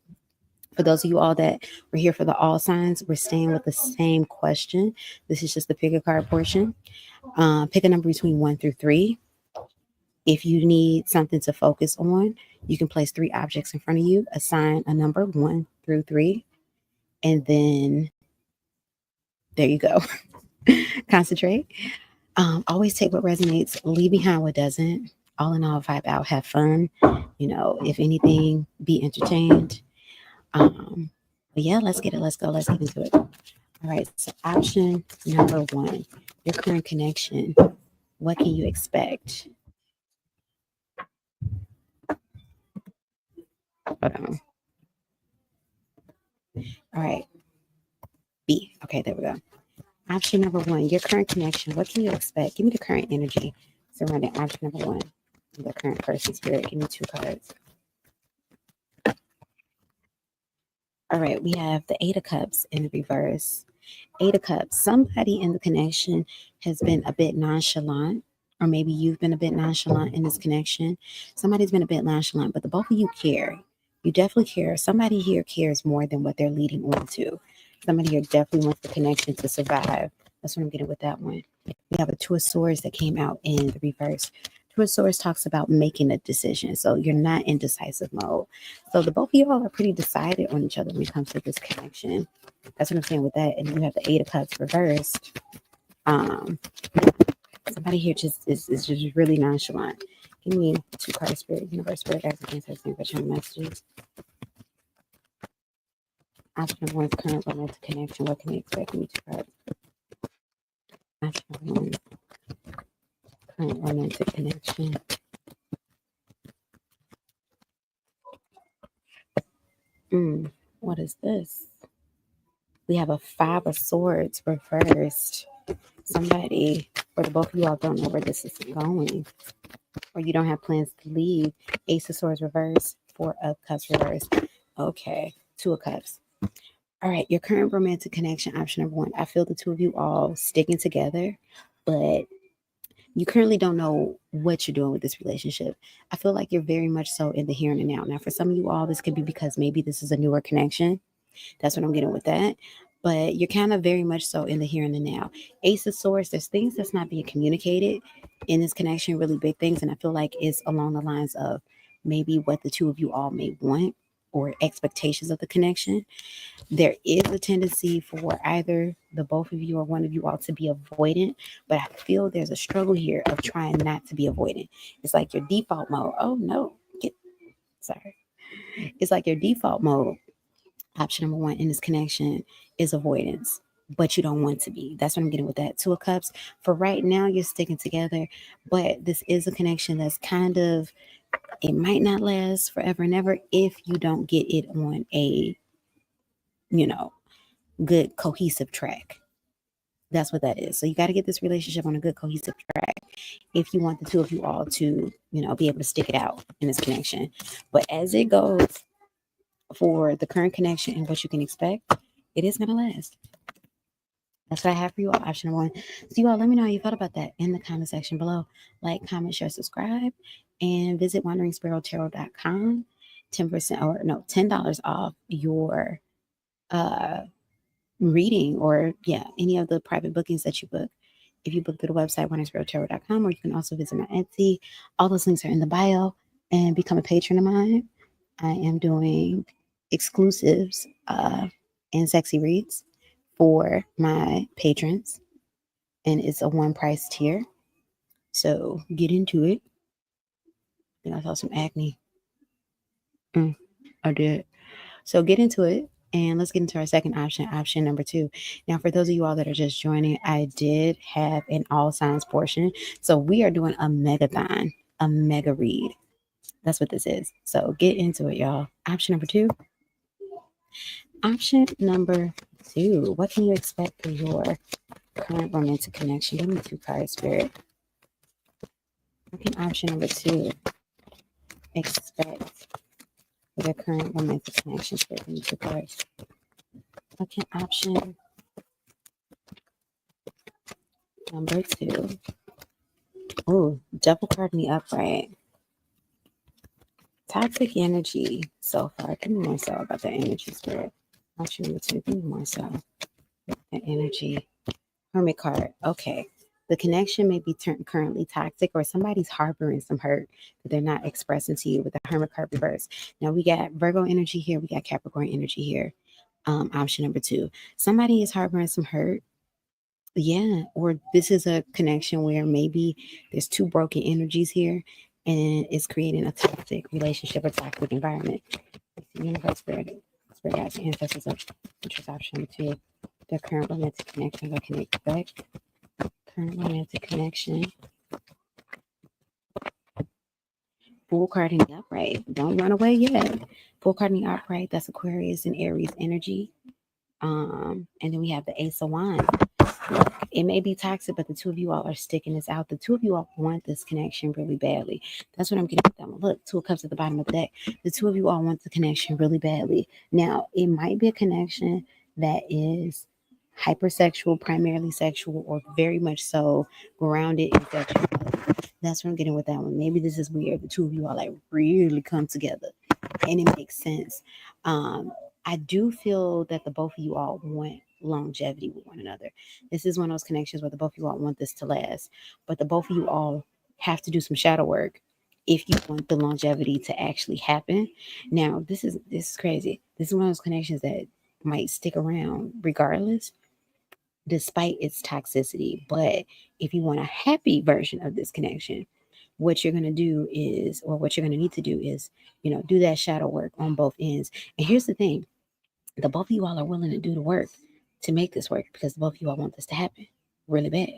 for those of you all that were here for the all signs, we're staying with the same question. This is just the pick a card portion. Pick a number between 1 through 3. If you need something to focus on, you can place 3 objects in front of you, assign a number 1 through 3, and then there you go. Concentrate. Always take what resonates, leave behind what doesn't. All in all, vibe out, have fun. If anything, be entertained. But yeah, let's get it. Let's go. Let's get into it. All right. So option number 1, your current connection. What can you expect? Hold on. All right. B. Okay, there we go. Option number 1, your current connection. What can you expect? Give me the current energy surrounding option number 1. The current person spirit. Give me 2 cards. All right, we have the 8 of Cups in the reverse. 8 of Cups. Somebody in the connection has been a bit nonchalant, or maybe you've been a bit nonchalant in this connection. Somebody's been a bit nonchalant, but the both of you care. You definitely care. Somebody here cares more than what they're leading on to. Somebody here definitely wants the connection to survive. That's what I'm getting with that one. We have a 2 of Swords that came out in the reverse. 2 of Swords talks about making a decision. So you're not in decisive mode. So the both of you all are pretty decided on each other when it comes to this connection. That's what I'm saying with that. And you have the 8 of Cups reversed. Somebody here just is just really nonchalant. Give me 2 cards, Spirit, Universe, Spirit, guys, against everything but your messages. Option number 1 is current romantic connection. What can we expect? Give me 2 cards. Option number 1, current romantic connection. What is this? We have a 5 of Swords reversed. Somebody, or the both of you all don't know where this is going, or you don't have plans to leave. Ace of Swords reversed, 4 of Cups reversed. Okay, 2 of Cups. All right, your current romantic connection, option number 1. I feel the 2 of you all sticking together, but you currently don't know what you're doing with this relationship. I feel like you're very much so in the here and the now. Now, for some of you all, this could be because maybe this is a newer connection. That's what I'm getting with that. But you're kind of very much so in the here and the now. Ace of Swords, there's things that's not being communicated in this connection, really big things. And I feel like it's along the lines of maybe what the 2 of you all may want or expectations of the connection. There is a tendency for either the both of you or one of you all to be avoidant, but I feel there's a struggle here of trying not to be avoidant. It's like your default mode. Oh no, sorry. It's like your default mode. Option number 1 in this connection is avoidance, but you don't want to be. That's what I'm getting with that 2 of Cups. For right now, you're sticking together, but this is a connection that's kind of, it might not last forever and ever if you don't get it on a, good cohesive track. That's what that is. So you got to get this relationship on a good cohesive track if you want the 2 of you all to, be able to stick it out in this connection. But as it goes for the current connection and what you can expect, it is going to last. That's what I have for you all, option number 1. So you all, let me know how you felt about that in the comment section below. Like, comment, share, subscribe, and visit wanderingsparrowtarot.com. 10% or no, $10 off your reading, or any of the private bookings that you book. If you book through the website, oneexperttarot.com, or you can also visit my Etsy. All those links are in the bio, and become a patron of mine. I am doing exclusives and sexy reads for my patrons, and it's a one price tier. So get into it. I think I saw some acne. I did. So get into it. And let's get into our second option number 2. Now, for those of you all that are just joining, I did have an all signs portion. So we are doing a megathon, a mega read. That's what this is. So get into it, y'all. Option number 2. Option number 2. What can you expect for your current romantic connection? Give me 2 cards, Spirit. What can option number 2 expect for their current romantic connection? Spirit, give me 2 cards. What can option number 2? Oh, double card me upright. Toxic energy so far. Give me more so about that energy, Spirit. Option number 2. Give me more so. That energy. Hermit card. Okay. The connection may be currently toxic, or somebody's harboring some hurt that they're not expressing to you with the Hermit card reverse. Now we got Virgo energy here. We got Capricorn energy here. Option number 2. Somebody is harboring some hurt. Yeah. Or this is a connection where maybe there's 2 broken energies here, and it's creating a toxic relationship or toxic environment. Universe, Spirit guides, ancestors, which is option number 2. Their current romantic connection. What can they expect? Current romantic connection. Full card in the upright. Don't run away yet. Full card in the upright. That's Aquarius and Aries energy. And then we have the Ace of Wands. Look, it may be toxic, but the 2 of you all are sticking this out. The 2 of you all want this connection really badly. That's what I'm getting with that one. Look, 2 of Cups at the bottom of the deck. The 2 of you all want the connection really badly. Now, it might be a connection that is hypersexual, primarily sexual, or very much so grounded in sexuality. That's what I'm getting with that one. Maybe this is weird. The 2 of you all like really come together, and it makes sense. I do feel that the both of you all want longevity with one another. This is one of those connections where the both of you all want this to last, but the both of you all have to do some shadow work if you want the longevity to actually happen. Now, this is crazy. This is one of those connections that might stick around regardless, despite its toxicity. But if you want a happy version of this connection, what you're going to do is, or what you're going to need to do is, do that shadow work on both ends. And here's the thing. The both of you all are willing to do the work to make this work, because both of you all want this to happen really bad.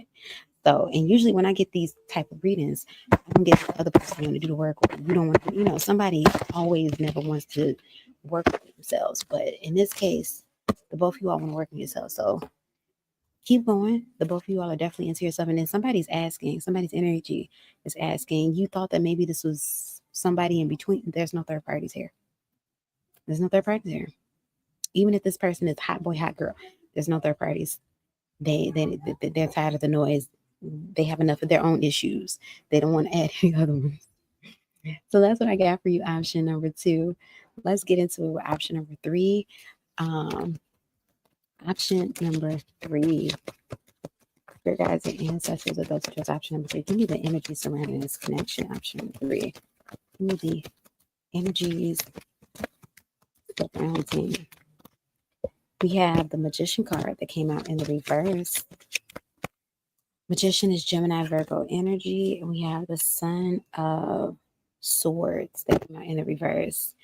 So, and usually when I get these type of readings, I don't get the other person want to do the work, or you don't want to, somebody always never wants to work with themselves. But in this case, the both of you all want to work with yourself. So keep going. The both of you all are definitely into yourself. And then somebody's energy is asking, you thought that maybe this was somebody in between. There's no third parties here. There's no third parties here. Even if this person is hot boy, hot girl, there's no third parties. They're tired of the noise. They have enough of their own issues. They don't want to add any other ones. So that's what I got for you, option number 2. Let's get into option number 3. Option number 3. Your guys and ancestors of those just option number 3. Give me the energy surrounding this connection. Option number 3. Give me the energies surrounding. We have the Magician card that came out in the reverse. Magician is Gemini, Virgo energy. And we have the Son of Swords that came out in the reverse.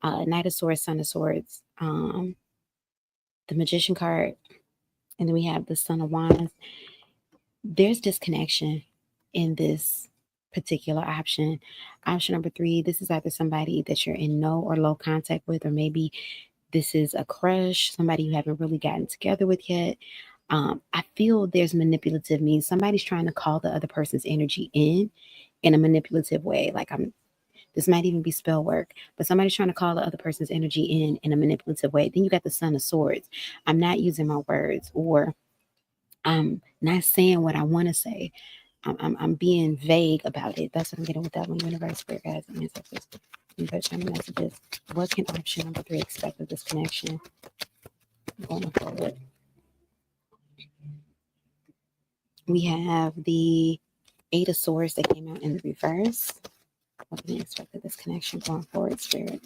Knight of Swords, Son of Swords. The Magician card. And then we have the Son of Wands. There's disconnection in this particular option. Option number 3, this is either somebody that you're in no or low contact with, or maybe this is a crush, somebody you haven't really gotten together with yet. I feel there's manipulative means. Somebody's trying to call the other person's energy in a manipulative way. Like this might even be spell work, but somebody's trying to call the other person's energy in a manipulative way. Then you got the Son of Swords. I'm not using my words, or I'm not saying what I want to say. I'm being vague about it. That's what I'm getting with that one. Universe, Spirit guides, and ancestors. But Gemini messages. What can option number 3 expect of this connection going forward? We have the Eight of Swords that came out in the reverse. What can you expect of this connection going forward, Spirit?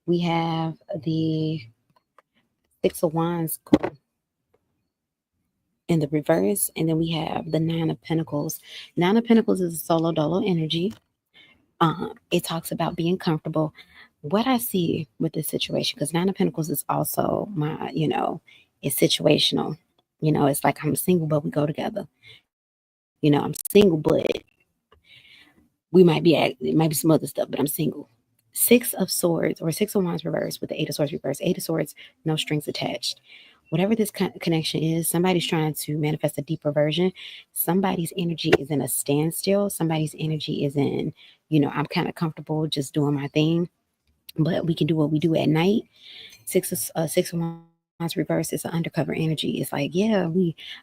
We have the Six of Wands in the reverse, and then we have the Nine of Pentacles. Nine of Pentacles is a solo dolo energy. It talks about being comfortable. What I see with this situation, because Nine of Pentacles is also my, it's situational. It's like I'm single, but we go together. I'm single, but it might be some other stuff, but I'm single. Six of Swords or Six of Wands reverse with the Eight of Swords reverse. Eight of Swords, no strings attached. Whatever this connection is, somebody's trying to manifest a deeper version. Somebody's energy is in a standstill. Somebody's energy is in, I'm kind of comfortable just doing my thing, but we can do what we do at night. Six of Wands reverse is an undercover energy. It's like, yeah,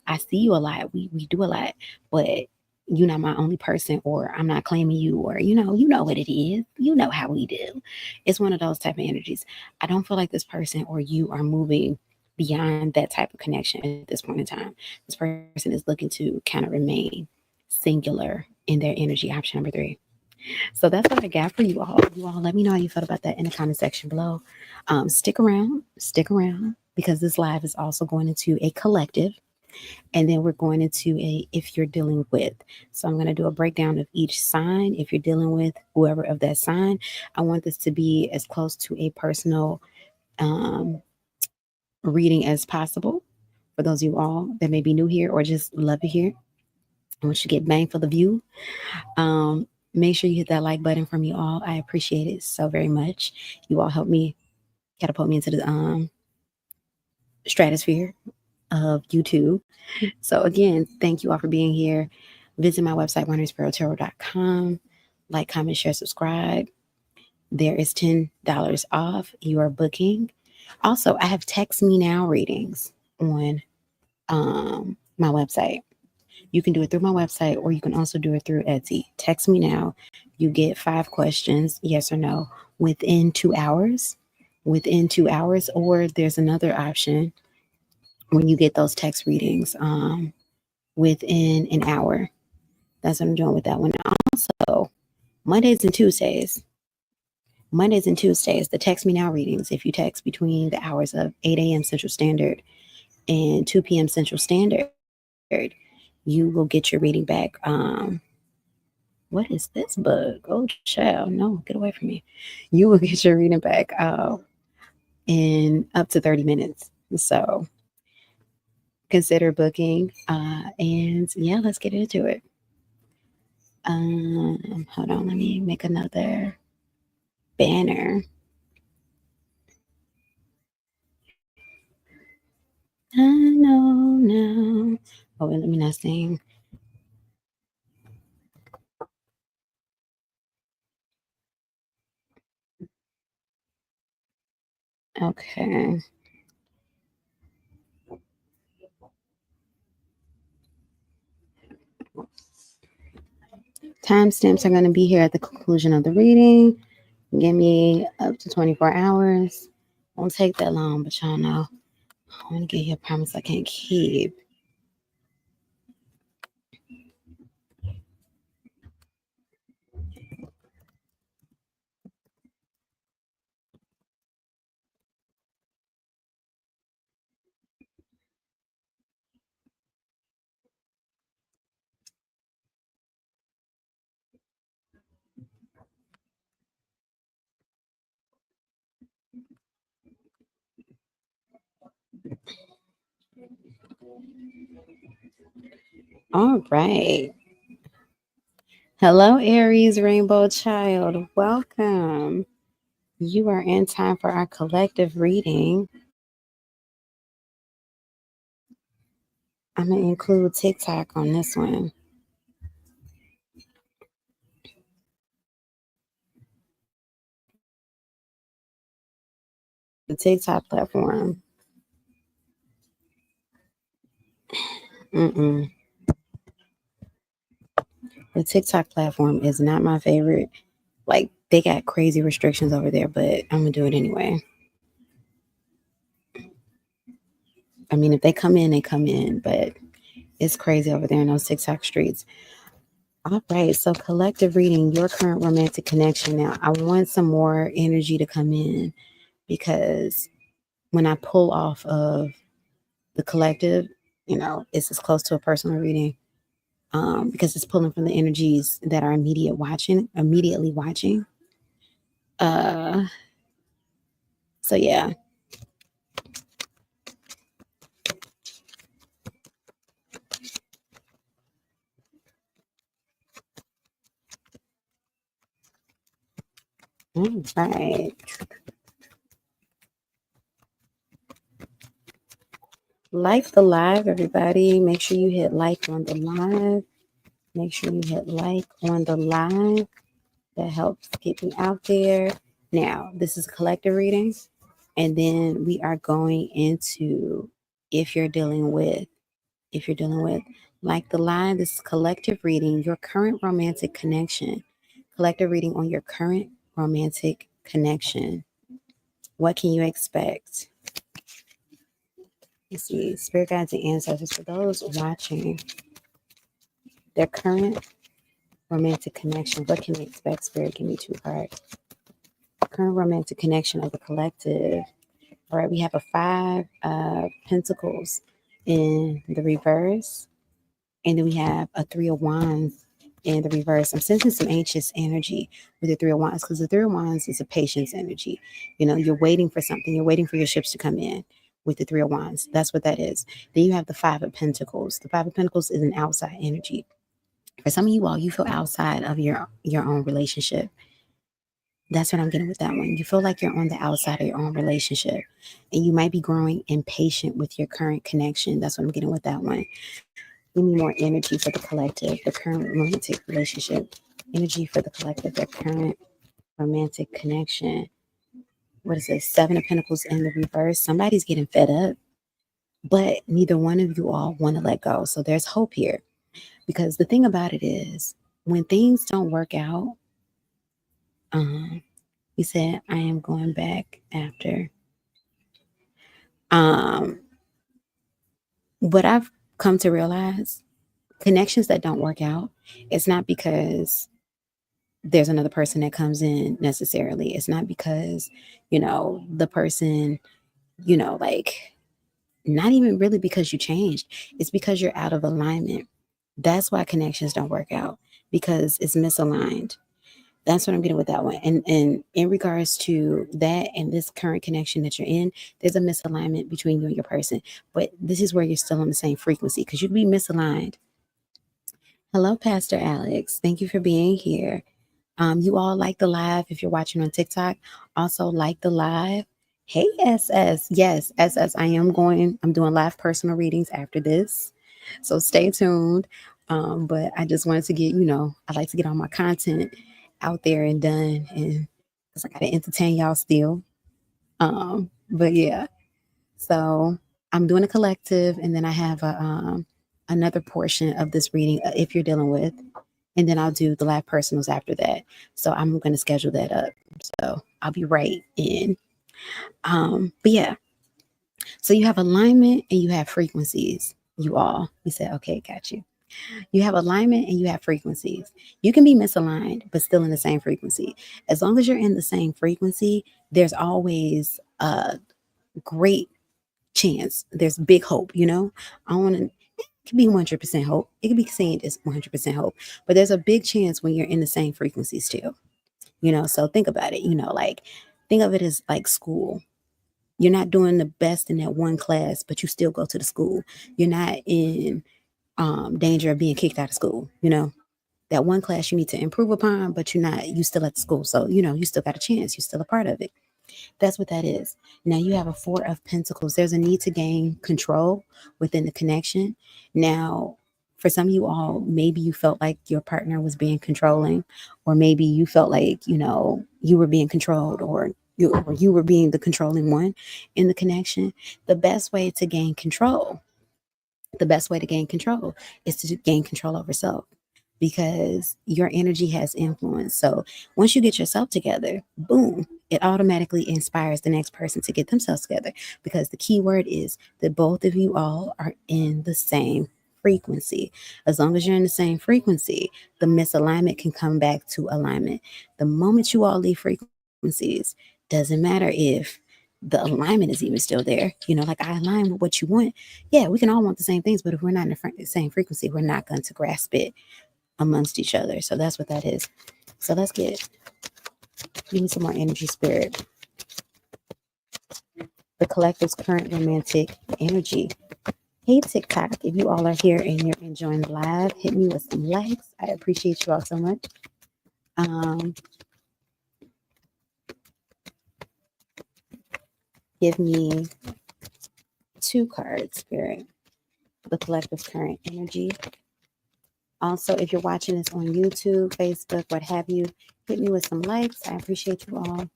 I see you a lot. We do a lot, but you're not my only person, or I'm not claiming you, or you know what it is. You know how we do. It's one of those type of energies. I don't feel like this person or you are moving beyond that type of connection at this point in time. This person is looking to kind of remain singular in their energy, option number 3. So that's what I got for you all. You all let me know how you felt about that in the comment section below. Stick around, because this live is also going into a collective. And then we're going into a if you're dealing with. So I'm going to do a breakdown of each sign. If you're dealing with whoever of that sign, I want this to be as close to a personal reading as possible. For those of you all that may be new here or just love it here, I want you to get bang for the view. Make sure you hit that like button from you all. I appreciate it so very much. You all help me catapult me into the stratosphere of YouTube. So again, thank you all for being here. Visit my website, wonderspirittarot.com. Like, comment, share, subscribe. There is $10 off your booking. Also, I have Text Me Now readings on my website. You can do it through my website, or you can also do it through Etsy. Text Me Now. You get 5 questions, yes or no, within 2 hours. Or there's another option when you get those text readings within an hour. That's what I'm doing with that one. Also, Mondays and Tuesdays, the Text Me Now readings, if you text between the hours of 8 a.m. Central Standard and 2 p.m. Central Standard, you will get your reading back. What is this bug? Oh, child, no, get away from me. You will get your reading back in up to 30 minutes. So consider booking. And yeah, let's get into it. Hold on, let me make another banner. I know now. Oh, wait, let me not sing. Okay. Timestamps are going to be here at the conclusion of the reading. Give me up to 24 hours. Won't take that long, but y'all know I want to give you a promise I can't keep. All right. Hello, Aries Rainbow Child. Welcome. You are in time for our collective reading. I'm going to include TikTok on this one. The TikTok platform. The The TikTok platform is not my favorite. Like, they got crazy restrictions over there, but I'm gonna do it anyway. I mean, if they come in, they come in, but it's crazy over there in those TikTok streets. All right, so collective reading, your current romantic connection. Now, I want some more energy to come in because when I pull off of the collective, it's as close to a personal reading because it's pulling from the energies that are immediately watching. So yeah. All right. Like the live, everybody. Make sure you hit like on the live. Make sure you hit like on the live. That helps get me out there. Now, this is a collective reading. And then we are going into if you're dealing with like the line, this is collective reading, your current romantic connection. Collective reading on your current romantic connection. What can you expect? Let's see, spirit guides and ancestors for those watching their current romantic connection. What can they expect? Spirit, give me 2 cards. Current romantic connection of the collective. All right, we have a 5 of Pentacles in the reverse. And then we have a 3 of Wands in the reverse. I'm sensing some anxious energy with the 3 of Wands because the 3 of Wands is a patience energy. You're waiting for something. You're waiting for your ships to come in with the 3 of Wands. That's what that is. Then you have the 5 of Pentacles. The 5 of Pentacles is an outside energy. For some of you all, you feel outside of your own relationship. That's what I'm getting with that one. You feel like you're on the outside of your own relationship and you might be growing impatient with your current connection. That's what I'm getting with that one. Give me more energy for the collective, the current romantic relationship. Energy for the collective, the current romantic connection. What is this? 7 of Pentacles in the reverse. Somebody's getting fed up, but neither one of you all want to let go. So there's hope here. Because the thing about it is, when things don't work out, you said, I am going back after. What I've come to realize, connections that don't work out, it's not because there's another person that comes in necessarily. It's not because, the person, like, not even really because you changed. It's because you're out of alignment. That's why connections don't work out, because it's misaligned. That's what I'm getting with that one. And in regards to that and this current connection that you're in, there's a misalignment between you and your person. But this is where you're still on the same frequency because you'd be misaligned. Hello, Pastor Alex. Thank you for being here. You all like the live if you're watching on TikTok. Also like the live. Hey, SS. Yes, SS. I'm doing live personal readings after this. So stay tuned. But I just wanted to get, I like to get all my content out there and done, and because I got to entertain y'all still. But yeah, so I'm doing a collective, and then I have another portion of this reading if you're dealing with, and then I'll do the live personals after that. So I'm going to schedule that up. So I'll be right in. But yeah, so you have alignment and you have frequencies. You said, okay, got you. You have alignment and you have frequencies. You can be misaligned, but still in the same frequency. As long as you're in the same frequency, there's always a great chance. There's big hope, I want to, it can be 100% hope. It can be seen as 100% hope, but there's a big chance when you're in the same frequencies too, so think about it, like think of it as like school. You're not doing the best in that one class, but you still go to the school. You're not in danger of being kicked out of school. That one class you need to improve upon, but you still at the school. So, you still got a chance. You're still a part of it. That's what that is. Now you have a 4 of Pentacles. There's a need to gain control within the connection. Now, for some of you all, maybe you felt like your partner was being controlling, or maybe you felt like, you were being controlled, or you were being the controlling one in the connection. The best way to gain control is to gain control over self. because your energy has influence. So once you get yourself together, boom, it automatically inspires the next person to get themselves together, because the key word is that both of you all are in the same frequency. As long as you're in the same frequency, the misalignment can come back to alignment. The moment you all leave frequencies, doesn't matter if the alignment is even still there. Like, I align with what you want. Yeah, we can all want the same things, but if we're not in the same frequency, we're not going to grasp it amongst each other. So that's what that is. So give me some more energy, spirit. The collective's current romantic energy. Hey, TikTok, if you all are here and you're enjoying the live, hit me with some likes. I appreciate you all so much. Give me 2 cards, spirit. The collective's current energy. Also, if you're watching this on YouTube, Facebook, what have you, hit me with some likes. I appreciate you all.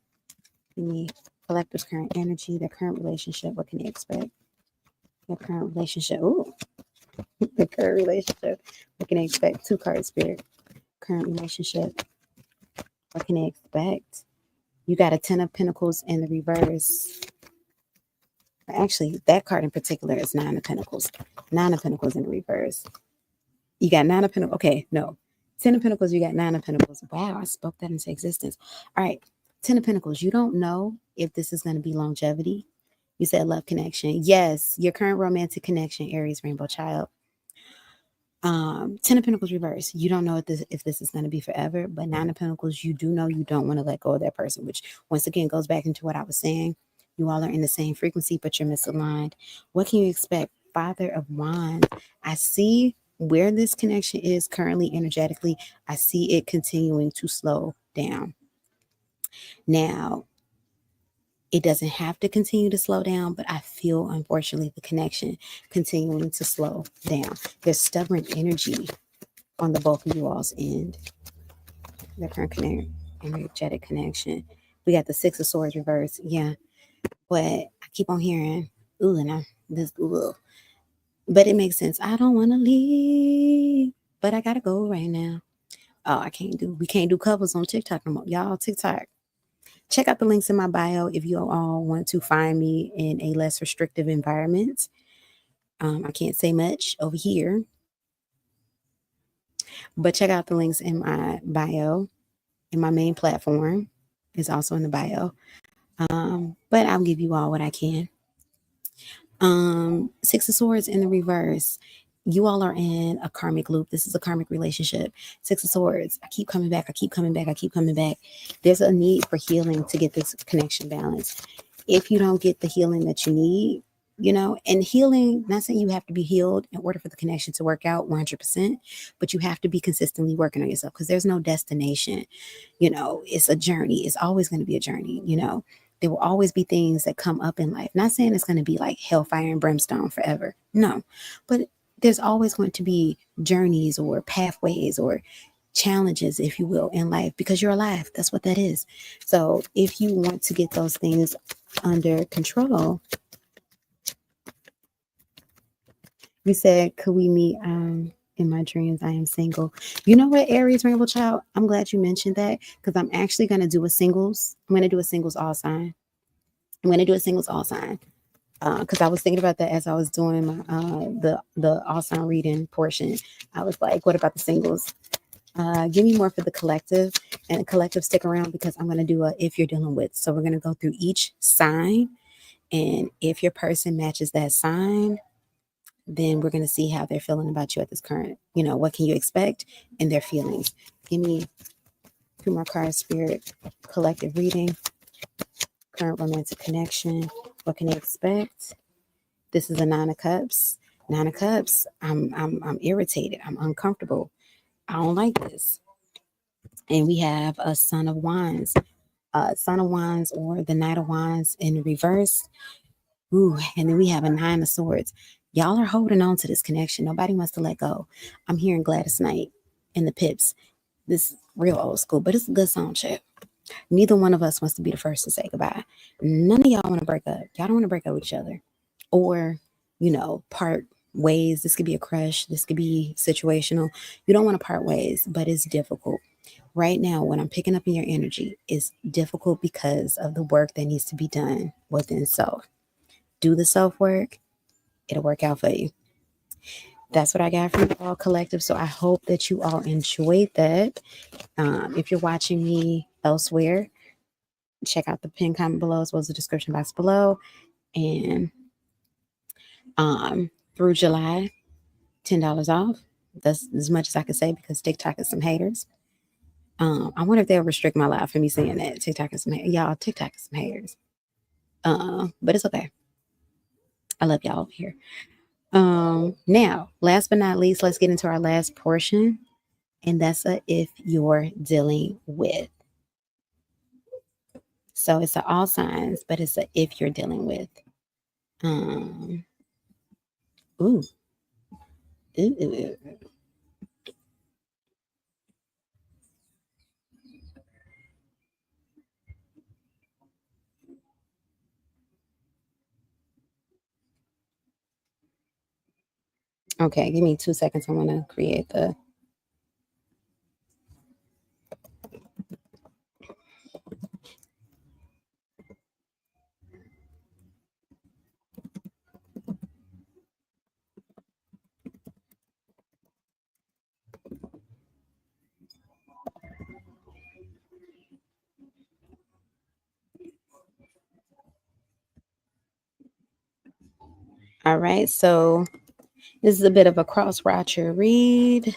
Give me collective's current energy, their current relationship. What can they expect? Their current relationship. Ooh, the current relationship. What can they expect? 2 cards, spirit. Current relationship. What can they expect? You got a 10 of Pentacles in the reverse. Actually, that card in particular is 9 of Pentacles. 9 of Pentacles in the reverse. You got 9 of Pentacles. Okay, no. 10 of Pentacles, you got 9 of Pentacles. Wow, I spoke that into existence. All right, 10 of Pentacles. You don't know if this is going to be longevity. You said love connection. Yes, your current romantic connection, Aries, Rainbow Child. 10 of Pentacles reverse. You don't know if this is going to be forever, but 9 of Pentacles, you do know you don't want to let go of that person, which once again goes back into what I was saying. You all are in the same frequency, but you're misaligned. What can you expect? Father of Wands. I see where this connection is currently energetically. I see it continuing to slow down. Now, it doesn't have to continue to slow down, but I feel, unfortunately, the connection continuing to slow down. There's stubborn energy on the both of you all's end. The current energetic connection. We got the 6 of Swords reverse. Yeah. But I keep on hearing, ooh, and ooh. But it makes sense. I don't want to leave, but I got to go right now. Oh, we can't do covers on TikTok no more. Y'all, TikTok. Check out the links in my bio if you all want to find me in a less restrictive environment. I can't say much over here, but check out the links in my bio. In my main platform is also in the bio. But I'll give you all what I can. 6 of Swords in the reverse. You all are in a karmic loop. This is a karmic relationship. 6 of Swords. I keep coming back. There's a need for healing to get this connection balanced. If you don't get the healing that you need, and healing, not saying you have to be healed in order for the connection to work out 100%, but you have to be consistently working on yourself, because there's no destination. It's a journey. It's always going to be a journey. There will always be things that come up in life. Not saying it's going to be like hellfire and brimstone forever. No, but there's always going to be journeys or pathways or challenges, if you will, in life, because you're alive. That's what that is. So if you want to get those things under control, you said, could we meet in my dreams? I am single. You know what, Aries, Rainbow Child? I'm glad you mentioned that, because I'm actually going to do a singles. I'm going to do a singles all sign. Because I was thinking about that as I was doing my the all sign reading portion. I was like, what about the singles? Give me more for the collective, and the collective, stick around, because I'm going to do a if you're dealing with. So we're going to go through each sign, and if your person matches that sign, then we're going to see how they're feeling about you at this current, what can you expect and their feelings. Give me 2 more cards, spirit. Collective reading. Current romantic connection. What can they expect? This is a 9 of Cups. 9 of Cups. I'm irritated. I'm uncomfortable. I don't like this. And we have a Son of Wands. Son of Wands, or the Knight of Wands in reverse. Ooh, and then we have a 9 of Swords. Y'all are holding on to this connection. Nobody wants to let go. I'm hearing Gladys Knight and the Pips. This is real old school, but it's a good song, chat. Neither one of us wants to be the first to say goodbye. None of y'all want to break up. Y'all don't want to break up with each other, or, part ways. This could be a crush. This could be situational. You don't want to part ways, but it's difficult. Right now, what I'm picking up in your energy is difficult because of the work that needs to be done within self. Do the self work, it'll work out for you. That's what I got from you all collective. So I hope that you all enjoyed that. If you're watching me elsewhere, check out the pin comment below as well as the description box below. And through July, $10 off. That's as much as I can say because TikTok is some haters. I wonder if they'll restrict my life for me saying that. TikTok is some y'all. TikTok is some haters. But it's okay. I love y'all over here. Now, last but not least, let's get into our last portion, and that's if you're dealing with. So it's all signs, but it's if you're dealing with. Ooh. Okay, give me 2 seconds. I want to create the. All right, so this is a bit of a cross-watcher read.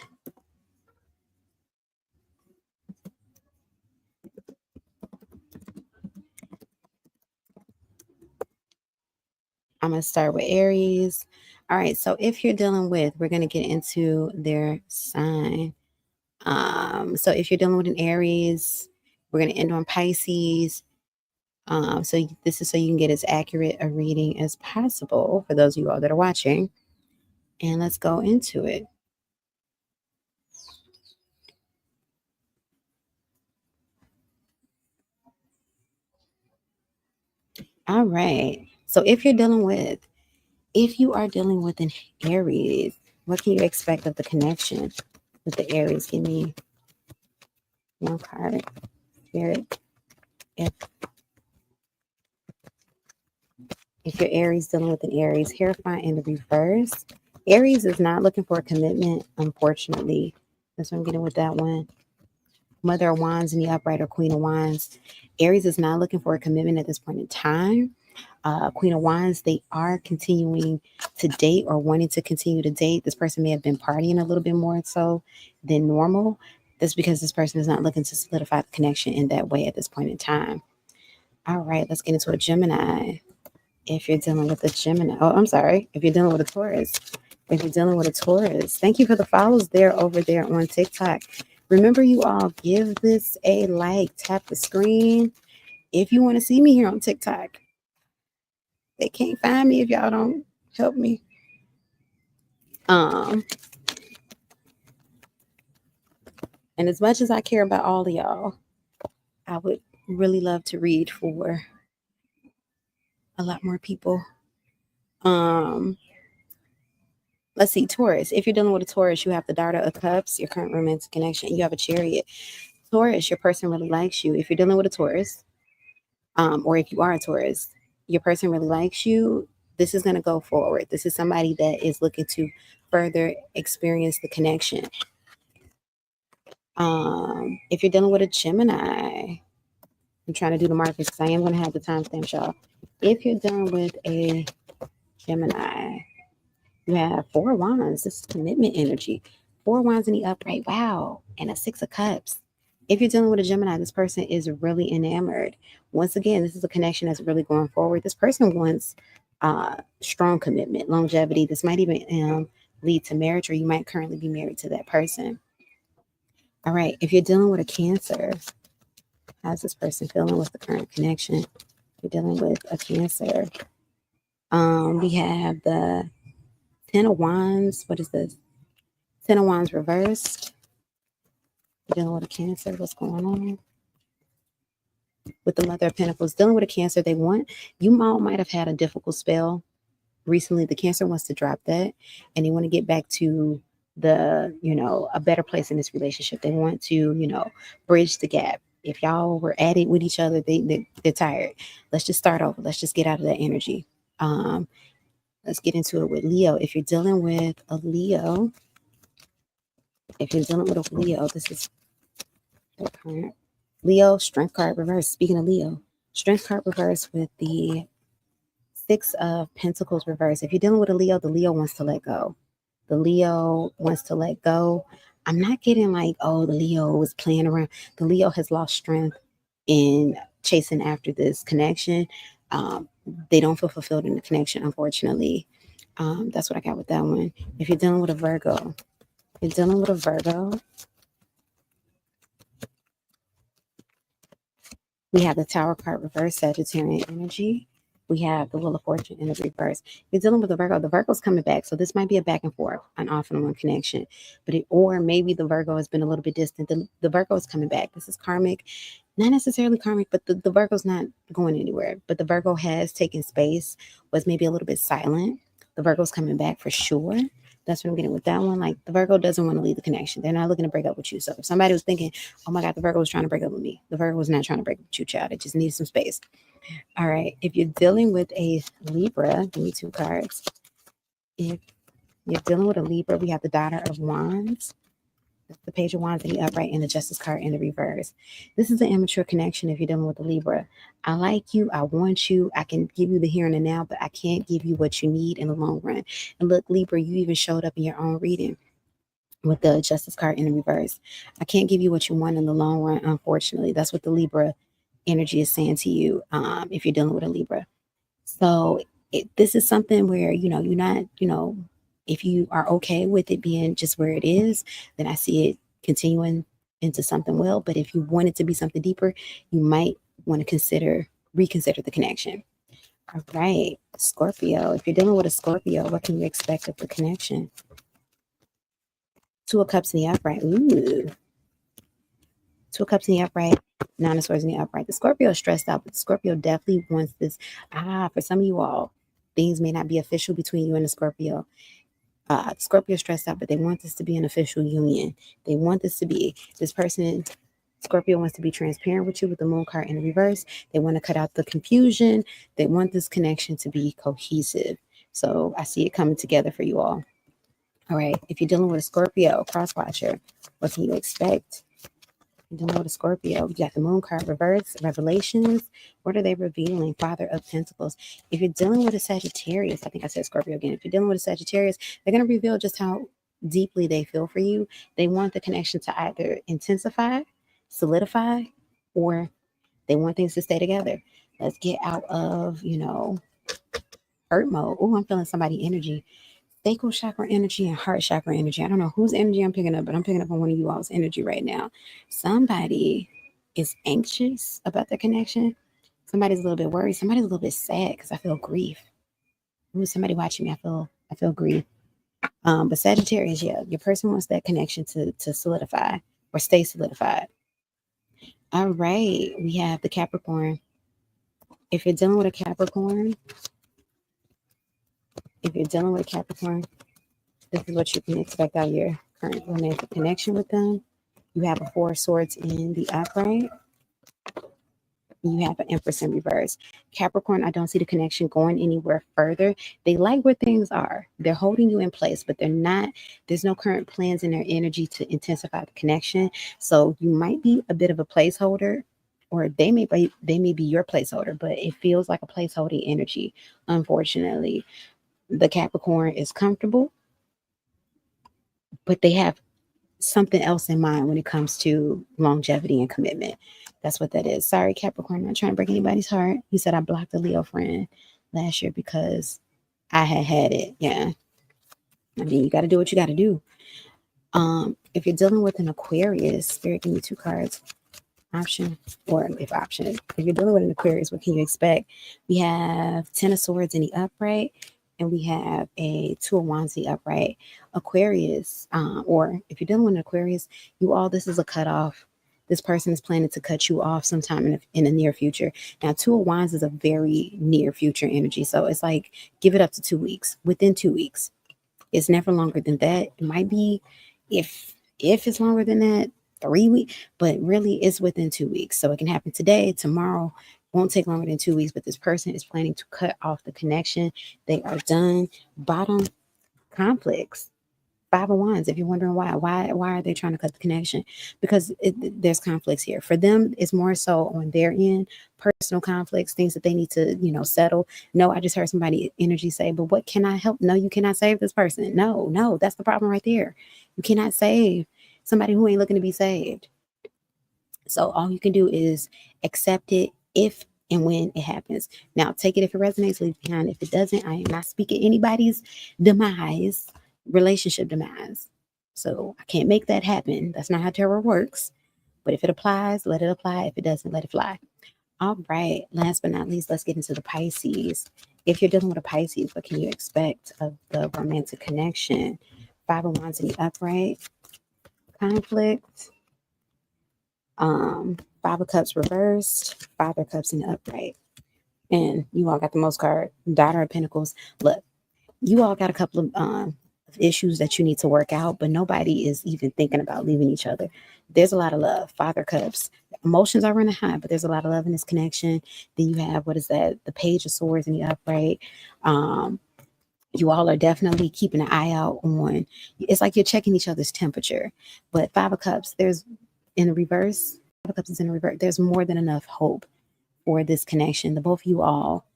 I'm going to start with Aries. All right, so if you're dealing with, we're going to get into their sign. So if you're dealing with an Aries, we're going to end on Pisces. So this is so you can get as accurate a reading as possible for those of you all that are watching. And let's go into it. All right. So if you are dealing with an Aries, what can you expect of the connection with the Aries? Give me one card. Spirit. If you're Aries dealing with an Aries, Hierophant in the reverse. Aries is not looking for a commitment, unfortunately. That's what I'm getting with that one. Mother of Wands in the upright or Queen of Wands. Aries is not looking for a commitment at this point in time. Queen of Wands, they are continuing to date or wanting to continue to date. This person may have been partying a little bit more so than normal. That's because this person is not looking to solidify the connection in that way at this point in time. All right, let's get into a Gemini. If you're dealing with a Gemini, if you're dealing with a Taurus, thank you for the follows over there on TikTok. Remember, you all, give this a like, tap the screen. If you want to see me here on TikTok, they can't find me if y'all don't help me. And as much as I care about all of y'all, I would really love to read for a lot more people. Let's see, Taurus. If you're dealing with a Taurus, you have the Daughter of Cups, your current romantic connection. You have a Chariot. Taurus, your person really likes you. If you're dealing with a Taurus, or if you are a Taurus, your person really likes you. This is going to go forward. This is somebody that is looking to further experience the connection. If you're dealing with a Gemini, I'm trying to do the markers because I am going to have the timestamp, y'all. If you're dealing with a Gemini, you have 4 Wands. This is commitment energy. 4 Wands in the upright. Wow. And a 6 of Cups. If you're dealing with a Gemini, this person is really enamored. Once again, this is a connection that's really going forward. This person wants strong commitment, longevity. This might even lead to marriage, or you might currently be married to that person. All right. If you're dealing with a Cancer, how's this person feeling with the current connection? If you're dealing with a Cancer, we have the 10 of Wands. What is this? 10 of Wands reversed. You're dealing with a Cancer. What's going on? With the Mother of Pentacles, dealing with a Cancer, you all might have had a difficult spell recently. The Cancer wants to drop that, and they want to get back to a better place in this relationship. They want to bridge the gap. If y'all were at it with each other, they're tired. Let's just start over. Let's just get out of that energy. Let's get into it with Leo. If you're dealing with a Leo, this is the current Leo strength card reverse. Speaking of Leo, strength card reverse with the Six of Pentacles reverse. If you're dealing with a Leo, the Leo wants to let go. The Leo wants to let go. I'm not getting like, oh, the Leo was playing around. The Leo has lost strength in chasing after this connection. They don't feel fulfilled in the connection, unfortunately. That's what I got with that one. If you're dealing with a Virgo, we have the Tower card reverse, Sagittarian energy. We have the Wheel of Fortune in the reverse. You're dealing with the Virgo's coming back. So this might be a back and forth, an off and on connection. Or maybe the Virgo has been a little bit distant. The Virgo is coming back. This is karmic. Not necessarily karmic, but the Virgo's not going anywhere. But the Virgo has taken space, was maybe a little bit silent. The Virgo's coming back for sure. That's what I'm getting with that one. Like, the Virgo doesn't want to leave the connection. They're not looking to break up with you. So if somebody was thinking, oh my God, the Virgo was trying to break up with me, the Virgo was not trying to break up with you, child. It just needs some space. All right. If you're dealing with a Libra, give me 2 cards. If you're dealing with a Libra, we have the Daughter of Wands, the Page of Wands in the upright, and the Justice card in the reverse. This is an immature connection if you're dealing with a Libra. I like you. I want you. I can give you the here and the now, but I can't give you what you need in the long run. And look, Libra, you even showed up in your own reading with the Justice card in the reverse. I can't give you what you want in the long run, unfortunately. That's what the Libra energy is saying to you if you're dealing with a Libra. So this is something where, you're not, if you are okay with it being just where it is, then I see it continuing into something well. But if you want it to be something deeper, you might want to reconsider the connection. All right, Scorpio. If you're dealing with a Scorpio, what can you expect of the connection? 2 of Cups in the upright. Ooh. 2 of Cups in the upright. 9 of Swords in the upright. The Scorpio is stressed out, but the Scorpio definitely wants this. For some of you all, things may not be official between you and the Scorpio. Scorpio is stressed out, but they want this to be an official union. They want this to be this person. Scorpio wants to be transparent with you with the Moon card in the reverse. They want to cut out the confusion. They want this connection to be cohesive. So I see it coming together for you all. All right. If you're dealing with a Scorpio cross-watcher, what can you expect? You're dealing with a Scorpio. You got the Moon card reverse, revelations. What are they revealing? Father of Pentacles. If you're dealing with a Sagittarius, I think I said Scorpio again. If you're dealing with a Sagittarius, they're going to reveal just how deeply they feel for you. They want the connection to either intensify, solidify, or they want things to stay together. Let's get out of, hurt mode. Oh, I'm feeling somebody's energy. Sacral chakra energy and heart chakra energy. I don't know whose energy I'm picking up, but I'm picking up on one of you all's energy right now. Somebody is anxious about the connection. Somebody's a little bit worried. Somebody's a little bit sad because I feel grief. Ooh, somebody watching me, I feel grief. But Sagittarius, yeah, your person wants that connection to solidify or stay solidified. All right, we have the Capricorn. If you're dealing with a Capricorn, this is what you can expect out of your current romantic connection with them. You have a 4 of Swords in the upright. You have an Empress in reverse. Capricorn, I don't see the connection going anywhere further. They like where things are. They're holding you in place, but there's no current plans in their energy to intensify the connection. So you might be a bit of a placeholder, or they may be your placeholder, but it feels like a placeholder energy. Unfortunately, the Capricorn is comfortable, but they have something else in mind when it comes to longevity and commitment. That's what that is. Sorry, Capricorn, I'm not trying to break anybody's heart. You said I blocked a Leo friend last year because I had it. Yeah. I mean, you got to do what you got to do. If you're dealing with an Aquarius, Spirit, give me 2 cards. If you're dealing with an Aquarius, what can you expect? We have 10 of Swords in the upright, and we have a 2 of Wands in the upright. Aquarius, or if you're dealing with an Aquarius, this is a cutoff. This person is planning to cut you off sometime in the near future. Now, Two of Wands is a very near future energy. So it's like, give it up to 2 weeks. Within 2 weeks. It's never longer than that. It might be, if it's longer than that, 3 weeks, but really it's within 2 weeks. So it can happen today, tomorrow. Won't take longer than 2 weeks, but this person is planning to cut off the connection. They are done. Bottom, conflicts. 5 of Wands. If you're wondering why are they trying to cut the connection? Because there's conflicts here. For them, it's more so on their end, personal conflicts, things that they need to, settle. No, I just heard somebody energy say, but what can I help? No, you cannot save this person. No, that's the problem right there. You cannot save somebody who ain't looking to be saved. So all you can do is accept it if and when it happens. Now, take it if it resonates, leave it behind. If it doesn't, I am not speaking anybody's demise, relationship demise. So I can't make that happen. That's not how tarot works. But if it applies, let it apply. If it doesn't, let it fly. All right. Last but not least, let's get into the Pisces. If you're dealing with a Pisces, what can you expect of the romantic connection? 5 of Wands in the upright. Conflict. 5 of Cups reversed. 5 of Cups in the upright. And you all got the most card. Daughter of Pentacles. Look, you all got a couple of issues that you need to work out, but nobody is even thinking about leaving each other. There's a lot of love. 5 of Cups. Emotions are running high, but there's a lot of love in this connection. Then you have, what is that? The Page of Swords in the upright. You all are definitely keeping an eye out on, it's like you're checking each other's temperature. But 5 of Cups, there's in the reverse. 5 of Cups is in the reverse. There's more than enough hope for this connection. The both of you all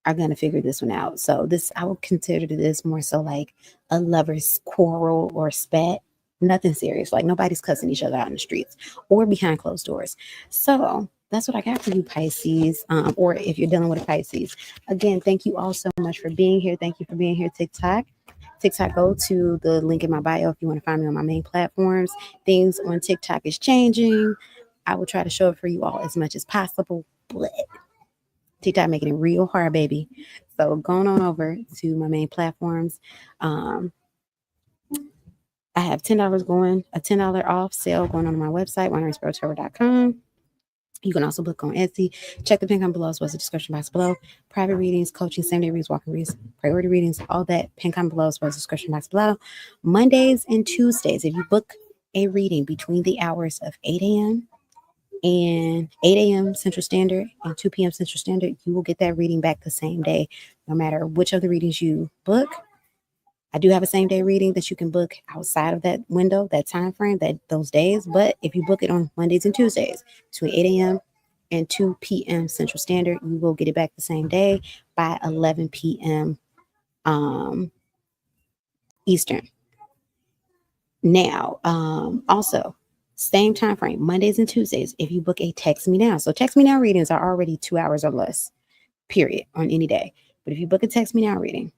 are going to figure this one out. So this, I would consider this more so like a lover's quarrel or spat. Nothing serious. Like nobody's cussing each other out in the streets or behind closed doors. So that's what I got for you, Pisces. Or if you're dealing with a Pisces. Again, thank you all so much for being here. Thank you for being here, TikTok. Go to the link in my bio if you want to find me on my main platforms. Things on TikTok is changing. I will try to show it for you all as much as possible. But TikTok making it real hard, baby. So going on over to my main platforms. I have $10 going, a $10 off sale going on my website, wineryspiritual.com. You can also book on Etsy. Check the pin comment below as well as the description box below. Private readings, coaching, same-day readings, walking readings, priority readings, all that. Pin comment below as well as the description box below. Mondays and Tuesdays, if you book a reading between the hours of 8 a.m. and 8 a.m. Central Standard and 2 p.m. Central Standard, you will get that reading back the same day, no matter which of the readings you book. I do have a same day reading that you can book outside of that window, that time frame, those days. But if you book it on Mondays and Tuesdays between 8 a.m. and 2 p.m. Central Standard, you will get it back the same day by 11 p.m. Eastern. Now, also, same time frame, Mondays and Tuesdays, if you book a Text Me Now. So Text Me Now readings are already 2 hours or less, period, on any day. But if you book a Text Me Now reading,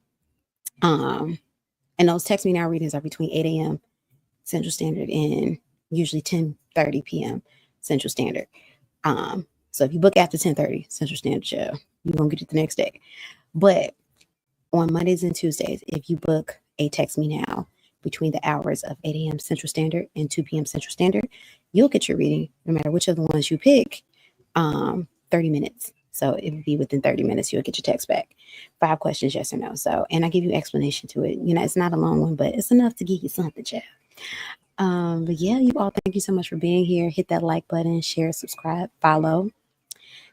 and those Text Me Now readings are between 8 a.m. Central Standard and usually 10:30 p.m. Central Standard. So if you book after 10:30 Central Standard, you're going to get it the next day. But on Mondays and Tuesdays, if you book a Text Me Now between the hours of 8 a.m. Central Standard and 2 p.m. Central Standard, you'll get your reading, no matter which of the ones you pick, 30 minutes. So it would be within 30 minutes, you'll get your text back. 5 questions, yes or no. So, and I give you explanation to it. It's not a long one, but it's enough to give you something, child. But yeah, you all, thank you so much for being here. Hit that like button, share, subscribe, follow.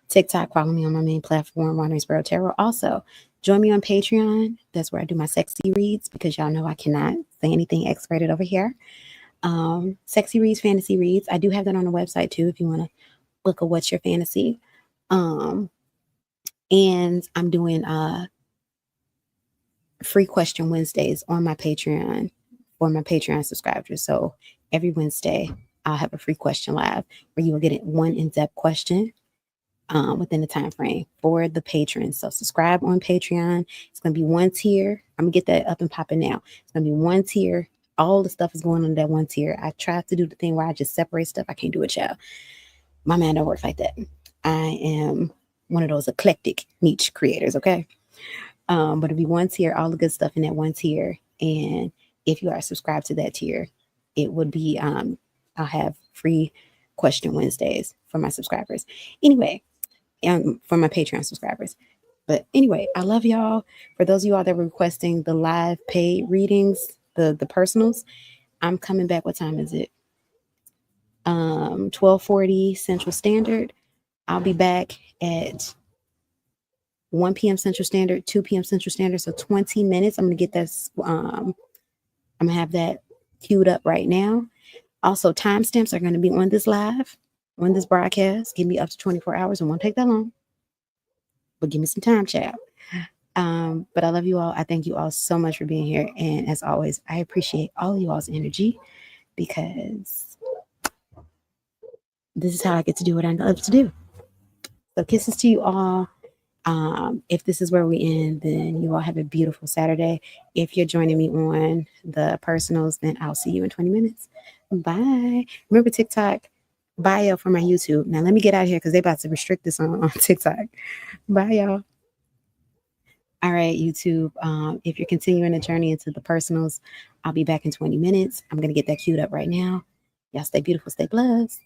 TikTok, follow me on my main platform, Wandering Spirit Tarot. Also, join me on Patreon. That's where I do my sexy reads, because y'all know I cannot say anything X-rated over here. Sexy reads, fantasy reads. I do have that on the website too, if you want to book a What's Your Fantasy. And I'm doing free question Wednesdays on my Patreon for my Patreon subscribers. So every Wednesday, I'll have a free question live where you will get one in-depth question within the time frame for the patrons. So subscribe on Patreon. It's going to be one tier. I'm going to get that up and popping now. It's going to be one tier. All the stuff is going on that one tier. I tried to do the thing where I just separate stuff. I can't do it, child. My mind don't work like that. I am one of those eclectic niche creators, okay? But it'll be one tier, all the good stuff in that one tier. And if you are subscribed to that tier, it would be, I'll have free question Wednesdays for my subscribers. Anyway, for my Patreon subscribers. But anyway, I love y'all. For those of you all that were requesting the live paid readings, the personals, I'm coming back. What time is it? 12:40 Central Standard. I'll be back at 1 p.m. Central Standard, 2 p.m. Central Standard. So 20 minutes. I'm going to get this. I'm going to have that queued up right now. Also, timestamps are going to be on this live, on this broadcast. Give me up to 24 hours. It won't take that long. But give me some time, child. But I love you all. I thank you all so much for being here. And as always, I appreciate all of you all's energy because this is how I get to do what I love to do. So kisses to you all. If this is where we end, then you all have a beautiful Saturday. If you're joining me on the personals, then I'll see you in 20 minutes. Bye. Remember TikTok bio for my YouTube. Now let me get out of here because they're about to restrict this on TikTok. Bye, y'all. All right, YouTube. If you're continuing the journey into the personals, I'll be back in 20 minutes. I'm going to get that queued up right now. Y'all stay beautiful, stay blessed.